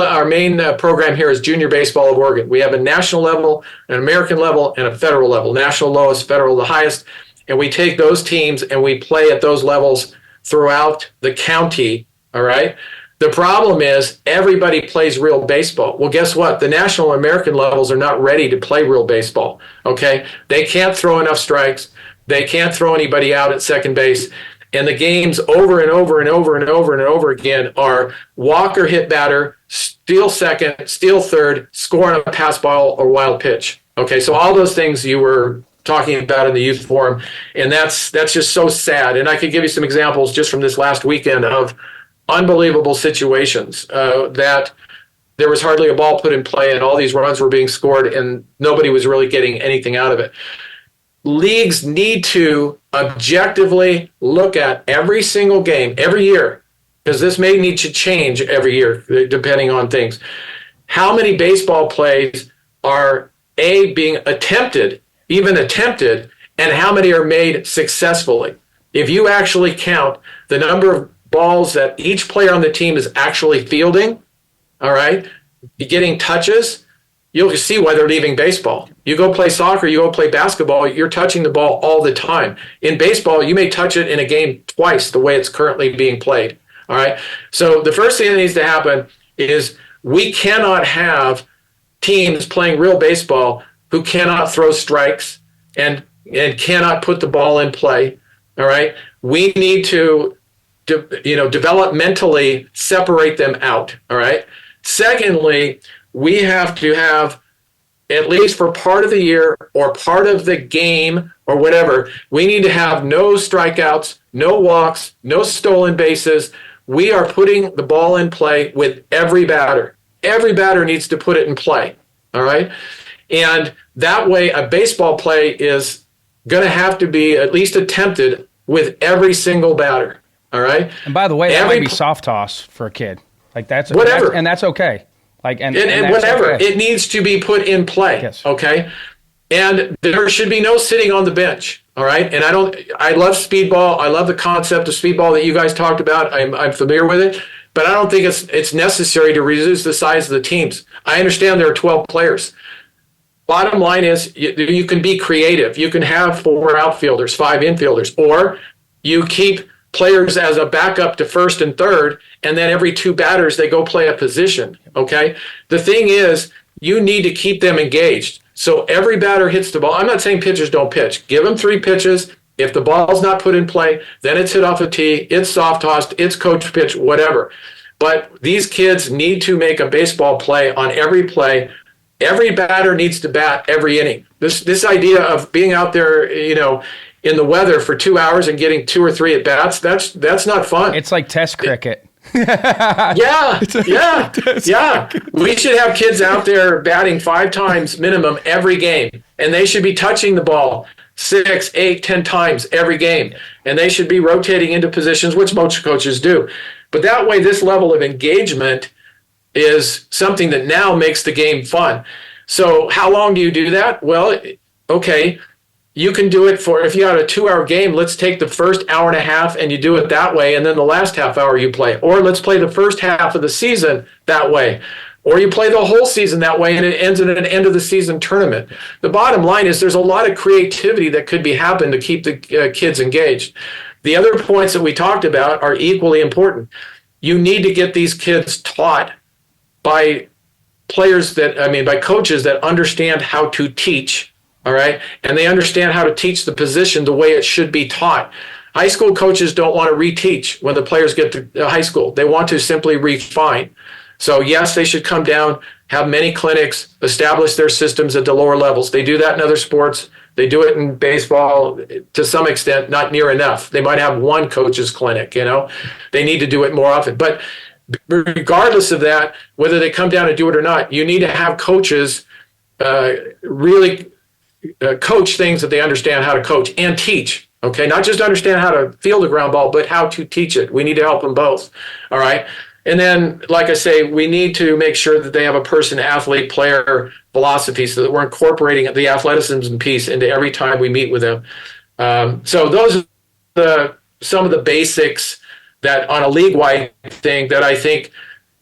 program here is Junior Baseball of Oregon. We have a national level, an American level, and a federal level. National lowest, federal the highest. And we take those teams and we play at those levels throughout the county, all right? The problem is everybody plays real baseball. Well, guess what? The national American levels are not ready to play real baseball, okay? They can't throw enough strikes. They can't throw anybody out at second base. And the games over and over and over and over and over again are walk or hit batter, steal second, steal third, score on a pass ball or wild pitch. Okay, so all those things you were talking about in the youth forum, and that's just so sad. And I could give you some examples just from this last weekend of unbelievable situations that there was hardly a ball put in play and all these runs were being scored and nobody was really getting anything out of it. Leagues need to objectively look at every single game every year, because this may need to change every year depending on things. How many baseball plays are being attempted, and how many are made successfully? If you actually count the number of balls that each player on the team is actually fielding, all right, getting touches, you'll see why they're leaving baseball. You go play soccer, you go play basketball, you're touching the ball all the time. In baseball, you may touch it in a game twice the way it's currently being played, all right? So the first thing that needs to happen is we cannot have teams playing real baseball who cannot throw strikes and cannot put the ball in play, all right? We need to developmentally separate them out, all right? Secondly, we have to have, at least for part of the year or part of the game or whatever, we need to have no strikeouts, no walks, no stolen bases. We are putting the ball in play with every batter. Every batter needs to put it in play, all right? And that way, a baseball play is going to have to be at least attempted with every single batter. All right. And by the way, that might be soft toss for a kid. Like that's whatever, and that's okay. Like and whatever, okay. It needs to be put in play. Yes. Okay. And there should be no sitting on the bench. All right. And I love speedball. I love the concept of speedball that you guys talked about. I'm familiar with it, but I don't think it's necessary to reduce the size of the teams. I understand there are 12 players. Bottom line is you can be creative. You can have 4 outfielders, 5 infielders, or you keep players as a backup to first and third, and then every 2 batters they go play a position, okay? The thing is, you need to keep them engaged. So every batter hits the ball. I'm not saying pitchers don't pitch. Give them 3 pitches. If the ball's not put in play, then it's hit off a tee, it's soft tossed, it's coach pitch, whatever. But these kids need to make a baseball play on every play. Every batter needs to bat every inning. This idea of being out there, in the weather for 2 hours and getting 2 or 3 at bats, that's not fun. It's like test cricket. Yeah. We should have kids out there batting 5 times minimum every game, and they should be touching the ball 6, 8, 10 times every game. And they should be rotating into positions, which most coaches do. But that way, this level of engagement is something that now makes the game fun. So how long do you do that? Well, okay, you can do it for, if you had a 2-hour game, let's take the first hour and a half and you do it that way, and then the last half hour you play. Or let's play the first half of the season that way. Or you play the whole season that way and it ends in an end of the season tournament. The bottom line is there's a lot of creativity that could be happening to keep the kids engaged. The other points that we talked about are equally important. You need to get these kids taught by by coaches that understand how to teach, all right? And they understand how to teach the position the way it should be taught. High school coaches don't want to reteach when the players get to high school. They want to simply refine. So yes, they should come down, have many clinics, establish their systems at the lower levels. They do that in other sports. They do it in baseball to some extent, not near enough. They might have one coach's clinic, They need to do it more often. But regardless of that, whether they come down and do it or not, you need to have coaches really coach things that they understand how to coach and teach, okay? Not just understand how to field a ground ball, but how to teach it. We need to help them both, all right? And then, like I say, we need to make sure that they have a person, athlete, player philosophy so that we're incorporating the athleticism piece into every time we meet with them. So those are some of the basics that on a league-wide thing that I think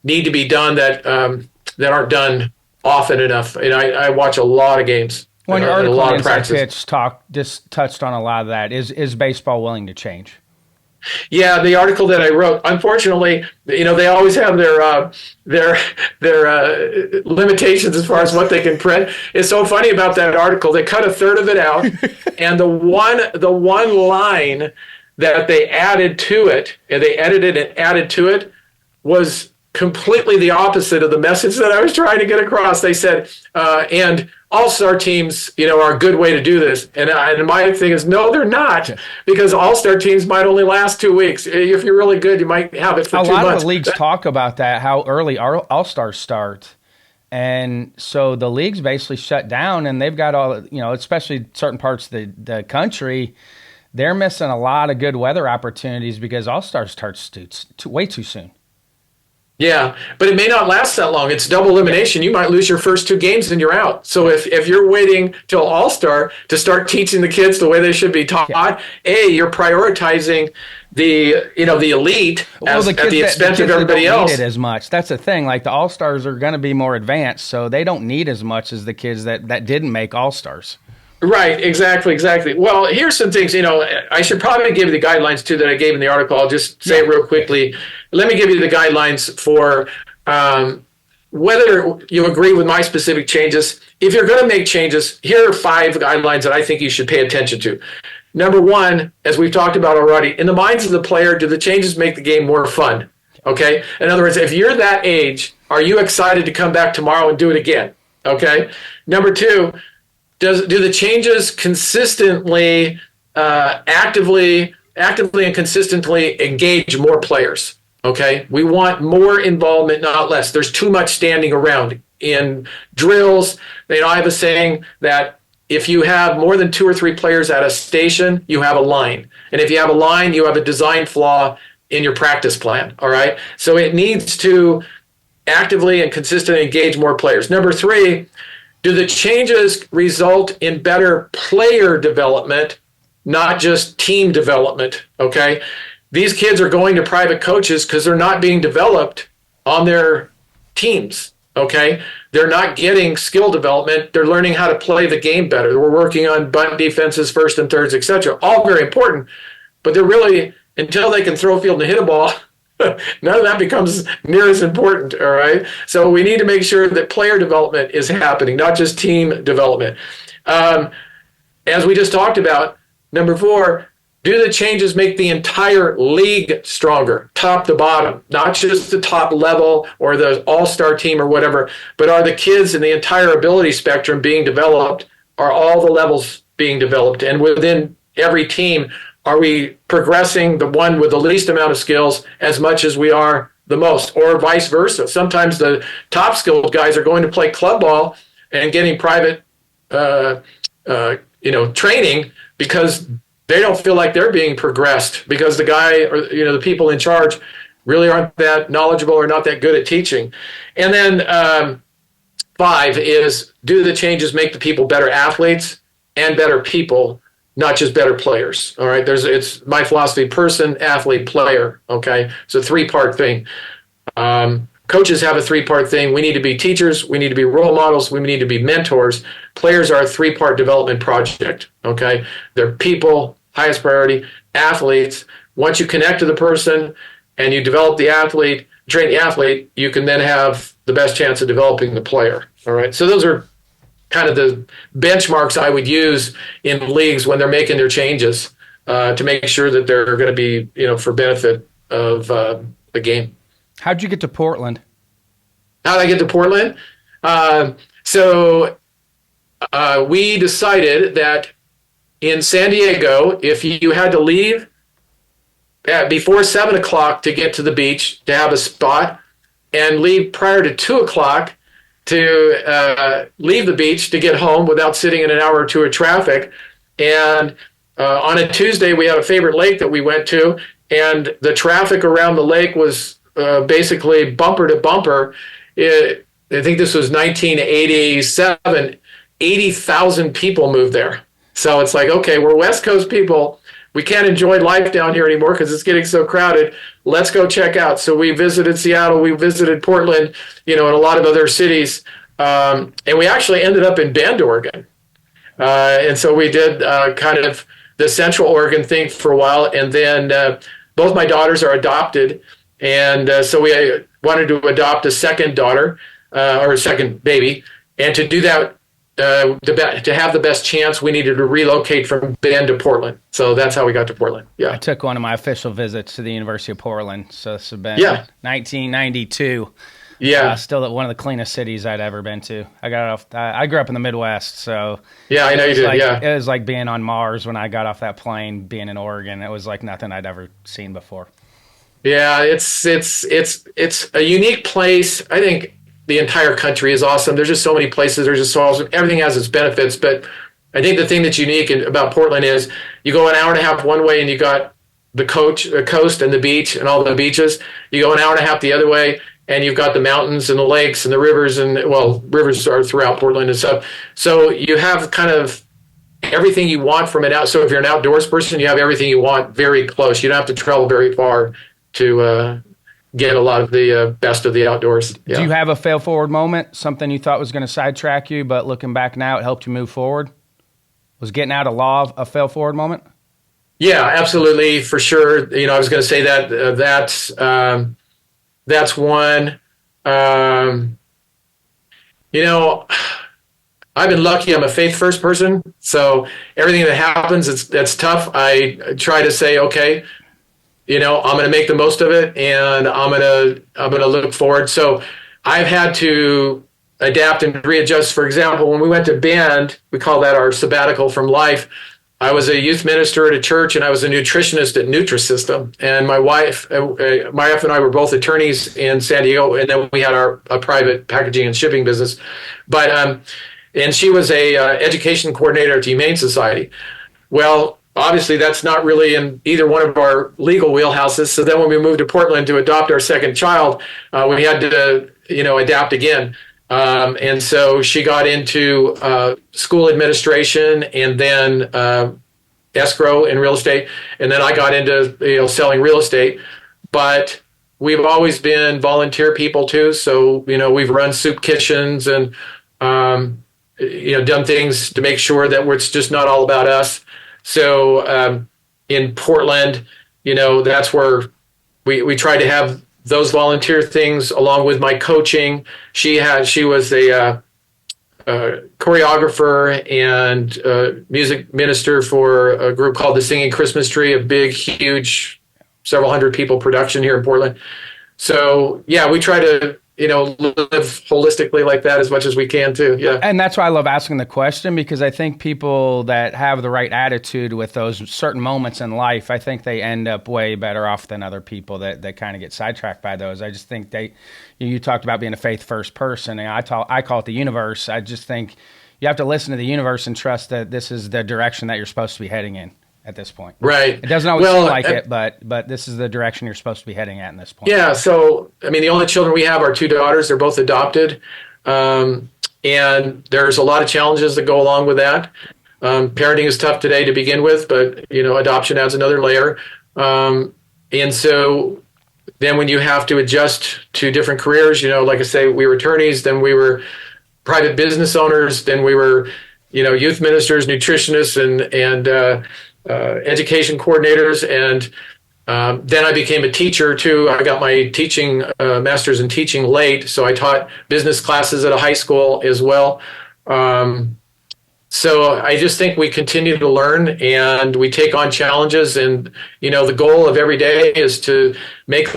need to be done that aren't done often enough. And I watch a lot of games. When your article on Inside Pitch just touched on a lot of that. Is baseball willing to change? Yeah, the article that I wrote, unfortunately, they always have their limitations as far as what they can print. It's so funny about that article. They cut a third of it out, and the one line that they added to it, and they edited and added to it, was completely the opposite of the message that I was trying to get across. They said, and all-star teams, are a good way to do this. And my thing is, no, they're not, because all-star teams might only last 2 weeks. If you're really good, you might have it for 2 months. A lot of the leagues talk about that, how early all-stars start. And so the leagues basically shut down, and they've got all, especially certain parts of the country, they're missing a lot of good weather opportunities because all-stars starts way too soon. Yeah, but it may not last that long. It's double elimination. You might lose your first 2 games and you're out. So if you're waiting till All-Star to start teaching the kids the way they should be taught, you're prioritizing the elite at the expense of everybody else. Need it as much. That's the thing. Like the All-Stars are going to be more advanced, so they don't need as much as the kids that didn't make All-Stars. Right, exactly. Well, here's some things, I should probably give you the guidelines, too, that I gave in the article. I'll just say it real quickly. Let me give you the guidelines for whether you agree with my specific changes. If you're going to make changes, here are 5 guidelines that I think you should pay attention to. Number 1, as we've talked about already, in the minds of the player, do the changes make the game more fun? Okay? In other words, if you're that age, are you excited to come back tomorrow and do it again? Okay? Number 2, do the changes consistently, actively and consistently engage more players? Okay, we want more involvement, not less. There's too much standing around in drills. I have a saying that if you have more than 2 or 3 players at a station, you have a line, and if you have a line, you have a design flaw in your practice plan. All right, so it needs to actively and consistently engage more players. Number 3. Do the changes result in better player development, not just team development, okay? These kids are going to private coaches because they're not being developed on their teams, okay? They're not getting skill development. They're learning how to play the game better. We're working on bunt defenses, first and thirds, etc. All very important, but they're really, until they can throw a field and hit a ball, none of that becomes near as important, all right? So we need to make sure that player development is happening, not just team development. As we just talked about, number 4, do the changes make the entire league stronger, top to bottom, not just the top level or the all-star team or whatever, but are the kids in the entire ability spectrum being developed? Are all the levels being developed? And within every team, are we progressing the one with the least amount of skills as much as we are the most, or vice versa? Sometimes the top skilled guys are going to play club ball and getting private, training because they don't feel like they're being progressed because the guy or the people in charge really aren't that knowledgeable or not that good at teaching. And then 5 is, do the changes make the people better athletes and better people, not just better players. All right, it's my philosophy: person, athlete, player. Okay, it's a 3-part thing. Coaches have a 3-part thing. We need to be teachers, we need to be role models, we need to be mentors. Players are a 3-part development project. Okay, they're people, highest priority. Athletes, once you connect to the person and you develop the athlete, train the athlete, you can then have the best chance of developing the player. All right, so those are kind of the benchmarks I would use in leagues when they're making their changes to make sure that they're going to be, for benefit of the game. How'd you get to Portland? How did I get to Portland? So we decided that in San Diego, if you had to leave before 7 o'clock to get to the beach to have a spot, and leave prior to 2 o'clock to leave the beach to get home without sitting in an hour or two of traffic. And on a Tuesday, we had a favorite lake that we went to, and the traffic around the lake was basically bumper to bumper. I think this was 1987. 80,000 people moved there. So it's like, okay, we're West Coast people. We can't enjoy life down here anymore because it's getting so crowded. Let's go check out. So we visited Seattle, we visited Portland, and a lot of other cities. And we actually ended up in Bend, Oregon. And so we did kind of the Central Oregon thing for a while. And then both my daughters are adopted. And so we wanted to adopt a second daughter or a second baby. And to do that, to have the best chance, we needed to relocate from Bend to Portland. So that's how we got to Portland. Yeah. I took one of my official visits to the University of Portland. So this has been 1992. Yeah. Still one of the cleanest cities I'd ever been to. I grew up in the Midwest, so yeah, I know you did. It was like being on Mars when I got off that plane, being in Oregon. It was like nothing I'd ever seen before. Yeah, it's a unique place. I think the entire country is awesome. There's just so many places. There's just so awesome. Everything has its benefits, but I think the thing that's unique about Portland is you go an hour and a half one way and you got the coast and the beach and all the beaches. You go an hour and a half the other way and you've got the mountains and the lakes and the rivers, and rivers are throughout Portland and stuff. So you have kind of everything you want from it out. So if you're an outdoors person, you have everything you want very close. You don't have to travel very far to get a lot of the best of the outdoors. Yeah. Do you have a fail forward moment, something you thought was going to sidetrack you, but looking back now, it helped you move forward? Was getting out of law a fail forward moment? Yeah, absolutely, for sure. I was going to say that's one. I've been lucky. I'm a faith first person, so everything that happens, that's tough. I try to say, okay, I'm going to make the most of it, and I'm going to look forward. So I've had to adapt and readjust. For example, when we went to Bend, we call that our sabbatical from life. I was a youth minister at a church, and I was a nutritionist at Nutrisystem. And my wife and I were both attorneys in San Diego, and then we had a private packaging and shipping business. But and she was a education coordinator at the Humane Society. Well, obviously, that's not really in either one of our legal wheelhouses. So then when we moved to Portland to adopt our second child, we had to, adapt again. And so she got into school administration and then escrow in real estate. And then I got into, selling real estate. But we've always been volunteer people too. So, we've run soup kitchens and, done things to make sure that it's just not all about us. So in Portland, that's where we try to have those volunteer things along with my coaching. She was a choreographer and music minister for a group called the Singing Christmas Tree, a big, huge, several hundred people production here in Portland. So yeah, we try to live holistically like that as much as we can too. Yeah. And that's why I love asking the question, because I think people that have the right attitude with those certain moments in life, I think they end up way better off than other people that kind of get sidetracked by those. I just think you talked about being a faith first person, and I call it the universe. I just think you have to listen to the universe and trust that this is the direction that you're supposed to be heading in at this point. Right. It doesn't always seem like it, but this is the direction you're supposed to be heading at in this point. Yeah. So, I mean, the only children we have are 2 daughters. They're both adopted. And there's a lot of challenges that go along with that. Parenting is tough today to begin with, but, adoption adds another layer. And so then when you have to adjust to different careers, like I say, we were attorneys, then we were private business owners, then we were, youth ministers, nutritionists, and education coordinators. And then I became a teacher too. I got my teaching master's in teaching late, so I taught business classes at a high school as well. So I just think we continue to learn and we take on challenges, and the goal of every day is to make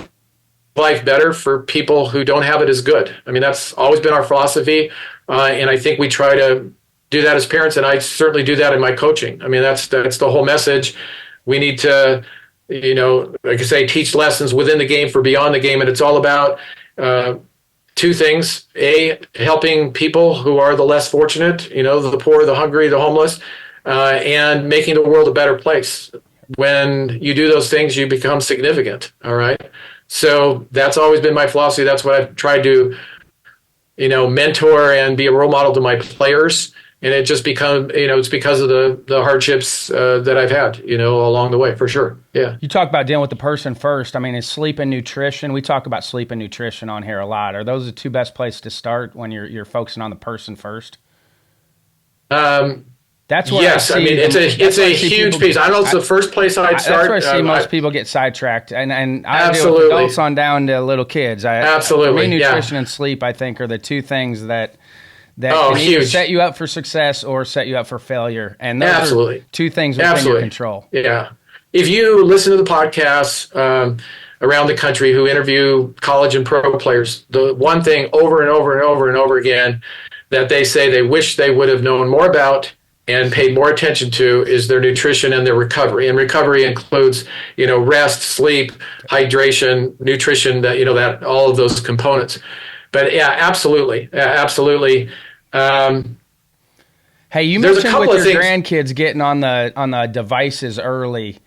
life better for people who don't have it as good. I mean, that's always been our philosophy, and I think we try to do that as parents, and I certainly do that in my coaching. I mean, that's the whole message. We need to, like I say, teach lessons within the game for beyond the game, and it's all about 2 things: A, helping people who are the less fortunate, the poor, the hungry, the homeless, and making the world a better place. When you do those things, you become significant. All right. So that's always been my philosophy. That's what I've tried to, mentor and be a role model to my players. And it just it's because of the hardships that I've had, along the way, for sure. Yeah. You talk about dealing with the person first. I mean, is sleep and nutrition? We talk about sleep and nutrition on here a lot. Are those the 2 best places to start when you're focusing on the person first? That's what yes, I mean it's a huge piece. I don't know if it's the first place I'd start. That's where I see most people get sidetracked, and I absolutely. deal with adults on down to little kids. Absolutely, nutrition and sleep, I think, are the 2 things that can either set you up for success or set you up for failure, and those absolutely. are 2 things within your control. Yeah, if you listen to the podcasts around the country who interview college and pro players, the one thing over and over and over and over again that they say they wish they would have known more about and paid more attention to is their nutrition and their recovery. And recovery includes, rest, sleep, hydration, nutrition, that all of those components. But yeah, absolutely. Absolutely. Hey, you mentioned with your grandkids getting on the devices early.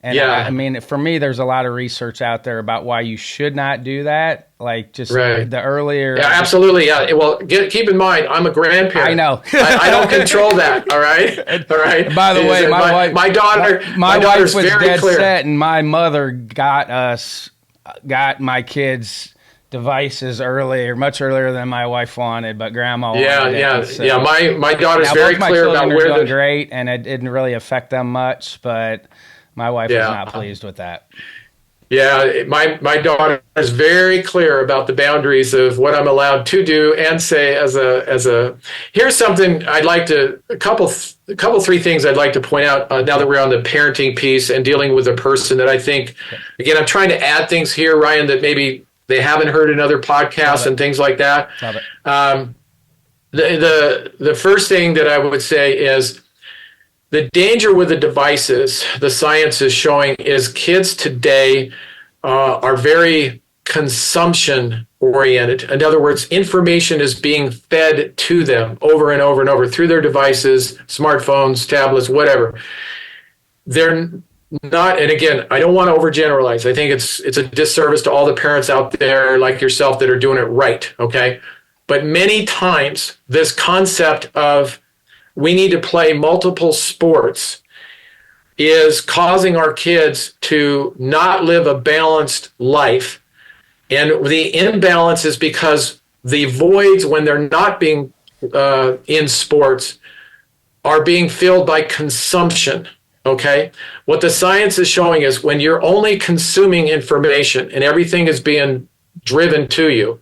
And I mean, for me, there's a lot of research out there about why you should not do that. Like just the earlier. Yeah, absolutely. Yeah. Well, keep in mind, I'm a grandparent. I know. I don't control that. All right. All right. By the way, my daughter, my wife was very dead clear. set, and my mother got my kids devices earlier, much earlier than my wife wanted, but grandma wanted it. So, my daughter's very clear about where they're doing great, and it didn't really affect them much, but my wife was not pleased with that. Yeah, my daughter is very clear about the boundaries of what I'm allowed to do and say as a. Here's something I'd like to a couple 3 things I'd like to point out now that we're on the parenting piece and dealing with a person that I think, again, I'm trying to add things here, Ryan, that maybe they haven't heard in other podcasts and things like that. Love it. The first thing that I would say is the danger with the devices, the science is showing, is kids today are very consumption oriented. In other words, information is being fed to them over and over and over through their devices, smartphones, tablets, whatever. They're not, and again, I don't want to overgeneralize. I think it's a disservice to all the parents out there like yourself that are doing it right, okay? But many times, this concept of we need to play multiple sports is causing our kids to not live a balanced life. And the imbalance is because the voids when they're not being in sports are being filled by consumption. Okay? What the science is showing is when you're only consuming information and everything is being driven to you,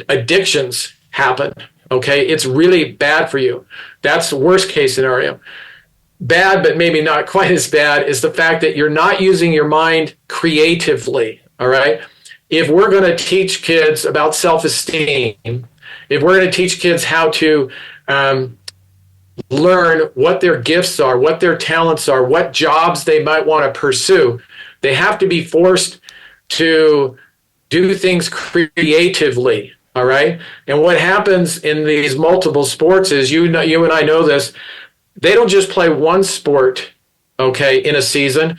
addictions happen. Okay? It's really bad for you. That's the worst case scenario. Bad, but maybe not quite as bad, is the fact that you're not using your mind creatively. All right? If we're going to teach kids about self-esteem, if we're going to teach kids how to learn what their gifts are, what their talents are, what jobs they might want to pursue, they have to be forced to do things creatively. All right. And what happens in these multiple sports is, you and I know this, they don't just play one sport, okay, in a season.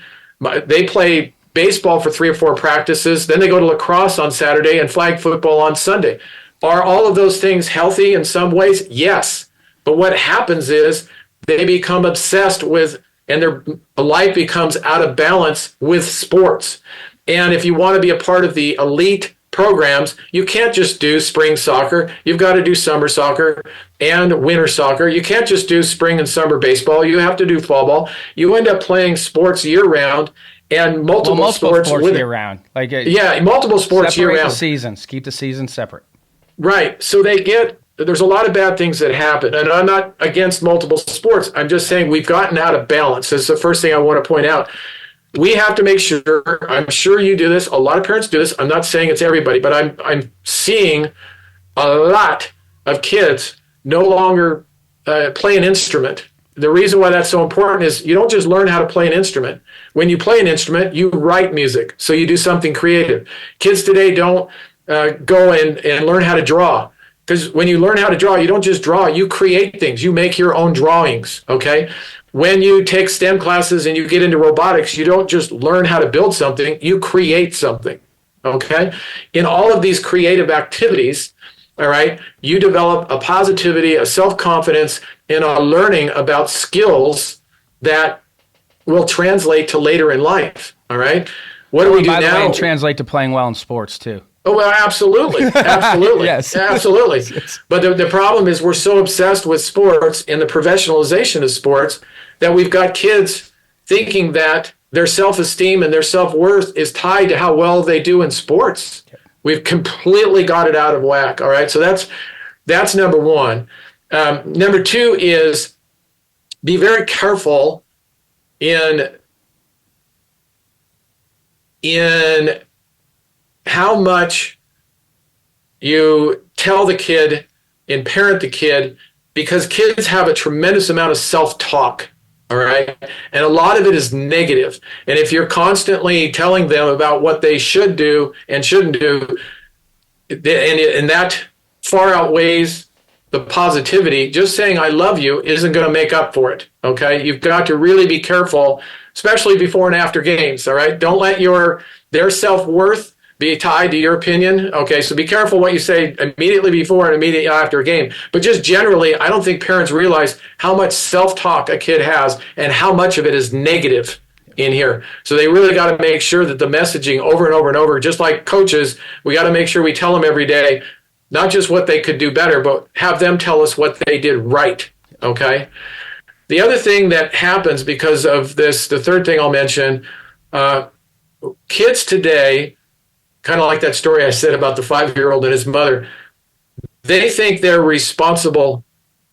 They play baseball for 3 or 4 practices. Then they go to lacrosse on Saturday and flag football on Sunday. Are all of those things healthy in some ways? Yes. But what happens is they become obsessed with, and their life becomes out of balance with sports. And if you want to be a part of the elite programs, you can't just do spring soccer. You've got to do summer soccer and winter soccer. You can't just do spring and summer baseball. You have to do fall ball. You end up playing sports year round, and multiple sports year round. Multiple sports year round. Separate the seasons. Keep the seasons separate. Right. So there's a lot of bad things that happen. And I'm not against multiple sports. I'm just saying we've gotten out of balance. That's the first thing I want to point out. We have to make sure, I'm sure you do this, a lot of parents do this, I'm not saying it's everybody, but I'm seeing a lot of kids no longer play an instrument. The reason why that's so important is you don't just learn how to play an instrument. When you play an instrument, you write music, so you do something creative. Kids today don't go and learn how to draw. Because when you learn how to draw, you don't just draw, you create things. You make your own drawings, okay? When you take STEM classes and you get into robotics, you don't just learn how to build something, you create something, okay? In all of these creative activities, all right, you develop a positivity, a self-confidence, and a learning about skills that will translate to later in life, all right? What do we do now? And translate to playing well in sports, too. Oh, well, absolutely. Absolutely. Yes. Absolutely. But the problem is we're so obsessed with sports and the professionalization of sports that we've got kids thinking that their self-esteem and their self-worth is tied to how well they do in sports. We've completely got it out of whack. All right. So that's number one. Number two is be very careful in how much you tell the kid and parent the kid, because kids have a tremendous amount of self-talk, all right? And a lot of it is negative. And if you're constantly telling them about what they should do and shouldn't do, and that far outweighs the positivity, just saying I love you isn't going to make up for it, okay? You've got to really be careful, especially before and after games, all right? Don't let their self-worth be tied to your opinion. Okay, so be careful what you say immediately before and immediately after a game. But just generally, I don't think parents realize how much self-talk a kid has and how much of it is negative in here. So they really got to make sure that the messaging over and over and over, just like coaches, we got to make sure we tell them every day, not just what they could do better, but have them tell us what they did right. Okay? The other thing that happens because of this, the third thing I'll mention, kids today, kind of like that story I said about the 5-year-old and his mother, they think they're responsible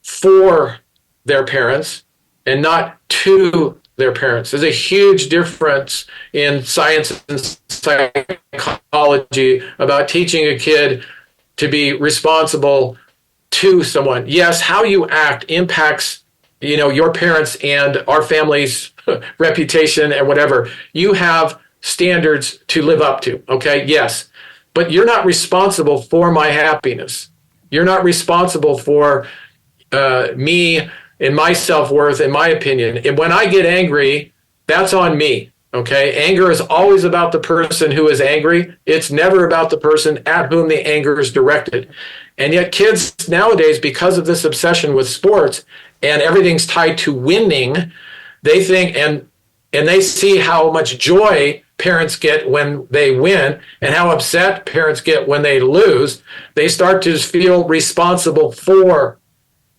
for their parents and not to their parents. There's a huge difference in science and psychology about teaching a kid to be responsible to someone. Yes, how you act impacts, your parents and our family's reputation and whatever. You have standards to live up to, okay? Yes. But you're not responsible for my happiness. You're not responsible for me and my self-worth and my opinion. And when I get angry, that's on me, okay? Anger is always about the person who is angry. It's never about the person at whom the anger is directed. And yet kids nowadays, because of this obsession with sports and everything's tied to winning, they think, and they see how much joy parents get when they win and how upset parents get when they lose. They start to feel responsible for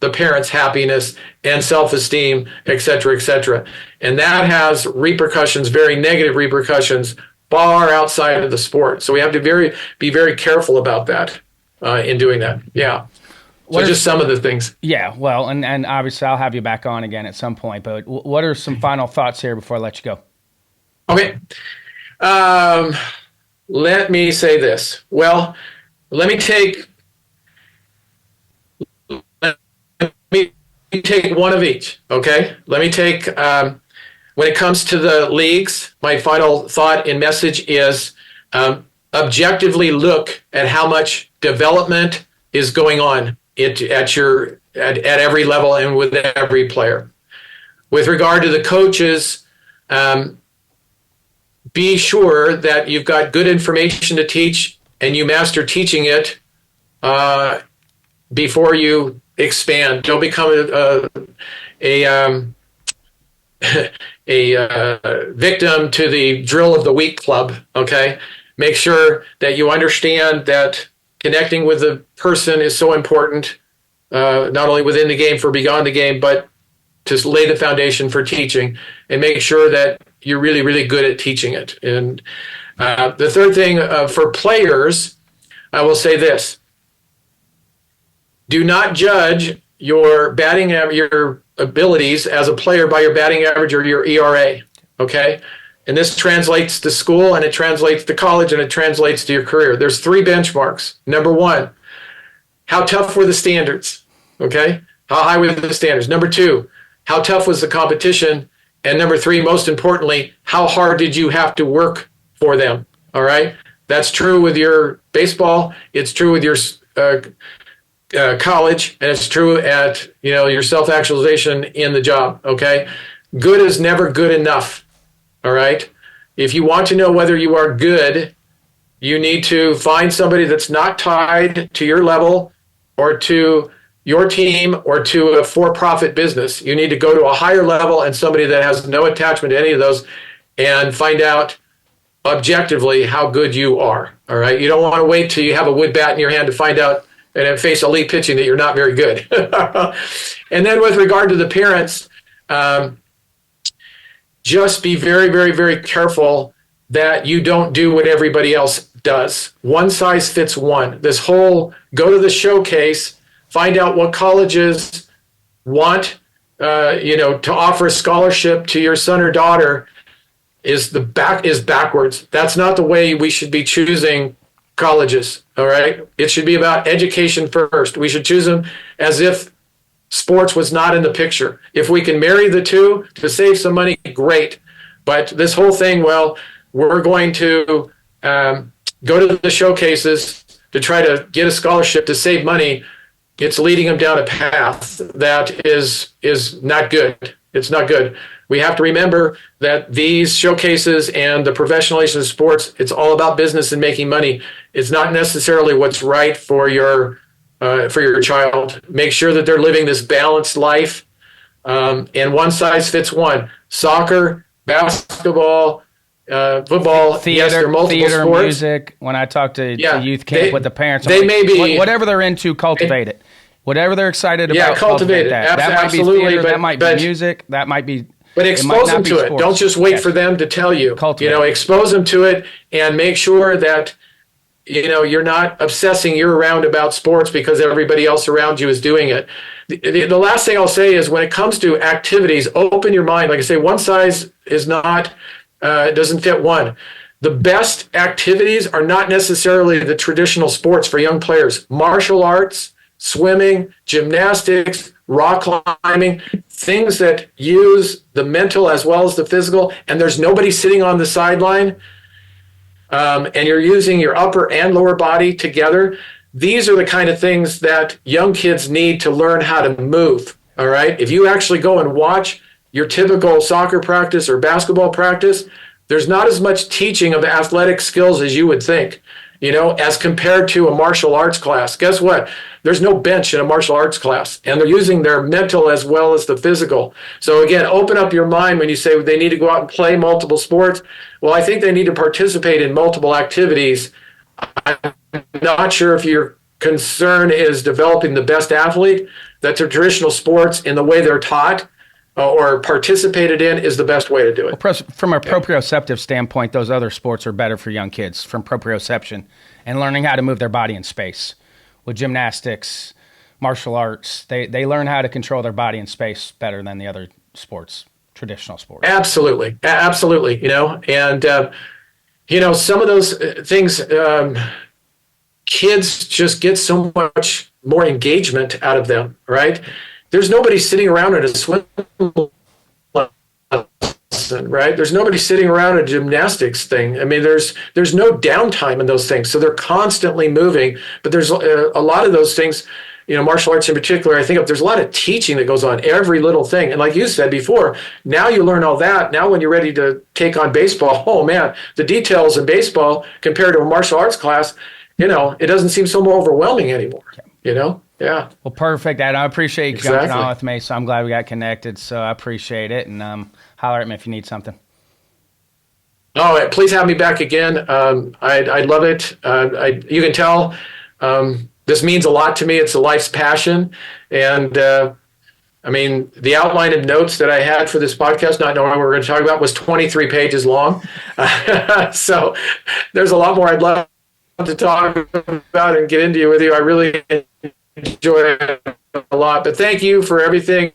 the parents' happiness and self-esteem, et cetera, et cetera. And that has repercussions, very negative repercussions, far outside of the sport. So we have to be very careful about that in doing that. Yeah. So just some of the things. Yeah, well, and obviously I'll have you back on again at some point, but what are some final thoughts here before I let you go? Okay. Let me say this. Well, let me take one of each, okay? Let me take, when it comes to the leagues, my final thought and message is objectively look at how much development is going on at every level and with every player. With regard to the coaches, be sure that you've got good information to teach and you master teaching it before you expand. Don't become a victim to the drill of the week club, okay? Make sure that you understand that connecting with the person is so important, not only within the game for beyond the game, but to lay the foundation for teaching, and make sure that you're really, really good at teaching it. And the third thing for players, I will say this. Do not judge your batting your abilities as a player by your batting average or your ERA, okay? And this translates to school, and it translates to college, and it translates to your career. There's 3 benchmarks. Number 1, how tough were the standards, okay? How high were the standards? Number 2, how tough was the competition? And number 3, most importantly, how hard did you have to work for them, all right? That's true with your baseball. It's true with your college, and it's true at your self-actualization in the job, okay? Good is never good enough, all right? If you want to know whether you are good, you need to find somebody that's not tied to your level or to your team or to a for-profit business. You need to go to a higher level and somebody that has no attachment to any of those and find out objectively how good you are, all right? You don't want to wait till you have a wood bat in your hand to find out and face elite pitching that you're not very good. And then with regard to the parents, just be very, very, very careful that you don't do what everybody else does. One size fits one. This whole go to the showcase, find out what colleges want, to offer a scholarship to your son or daughter is backwards. That's not the way we should be choosing colleges, all right? It should be about education first. We should choose them as if sports was not in the picture. If we can marry the two to save some money, great. But this whole thing, well, we're going to go to the showcases to try to get a scholarship to save money. It's leading them down a path that is not good. It's not good. We have to remember that these showcases and the professionalization of sports, it's all about business and making money. It's not necessarily what's right for your child. Make sure that they're living this balanced life, and one size fits one. Soccer, basketball, football, theater, yes, there are multiple theater, sports. music. When I talk to youth camp with the parents, they may be whatever they're into, cultivate it. Whatever they're excited about, cultivate that. That might be theater, that might be music, that might be. But expose them to it. Sports. Don't just wait for them to tell you. Cultivate. Expose them to it and make sure that you're not obsessing year-round about sports because everybody else around you is doing it. The last thing I'll say is when it comes to activities, open your mind. Like I say, one size is not doesn't fit one. The best activities are not necessarily the traditional sports for young players. Martial arts, swimming, gymnastics, rock climbing, things that use the mental as well as the physical, and there's nobody sitting on the sideline, and you're using your upper and lower body together. These are the kind of things that young kids need to learn how to move, all right? If you actually go and watch your typical soccer practice or basketball practice, there's not as much teaching of athletic skills as you would think, as compared to a martial arts class. Guess what? There's no bench in a martial arts class, and they're using their mental as well as the physical. So again, open up your mind when you say they need to go out and play multiple sports. Well, I think they need to participate in multiple activities. I'm not sure if your concern is developing the best athlete, that the traditional sports in the way they're taught or participated in is the best way to do it. Well, from a proprioceptive standpoint, those other sports are better for young kids from proprioception and learning how to move their body in space. With gymnastics, martial arts, they learn how to control their body in space better than the other sports, traditional sports. Absolutely. And, some of those things, kids just get so much more engagement out of them, right? There's nobody sitting around in a swim lesson, right? There's nobody sitting around a gymnastics thing. I mean, there's no downtime in those things. So they're constantly moving, but there's a lot of those things, martial arts in particular, I think there's a lot of teaching that goes on every little thing. And like you said before, now you learn all that. Now when you're ready to take on baseball, oh man, the details in baseball compared to a martial arts class, it doesn't seem so overwhelming anymore, Yeah. Well, perfect, Adam. I appreciate you jumping on with me, so I'm glad we got connected. So I appreciate it, and holler at me if you need something. Oh, please have me back again. I love it. You can tell this means a lot to me. It's a life's passion. And the outline of notes that I had for this podcast, not knowing what we're going to talk about, was 23 pages long. So there's a lot more I'd love to talk about and get into with you. I really enjoy it a lot. But thank you for everything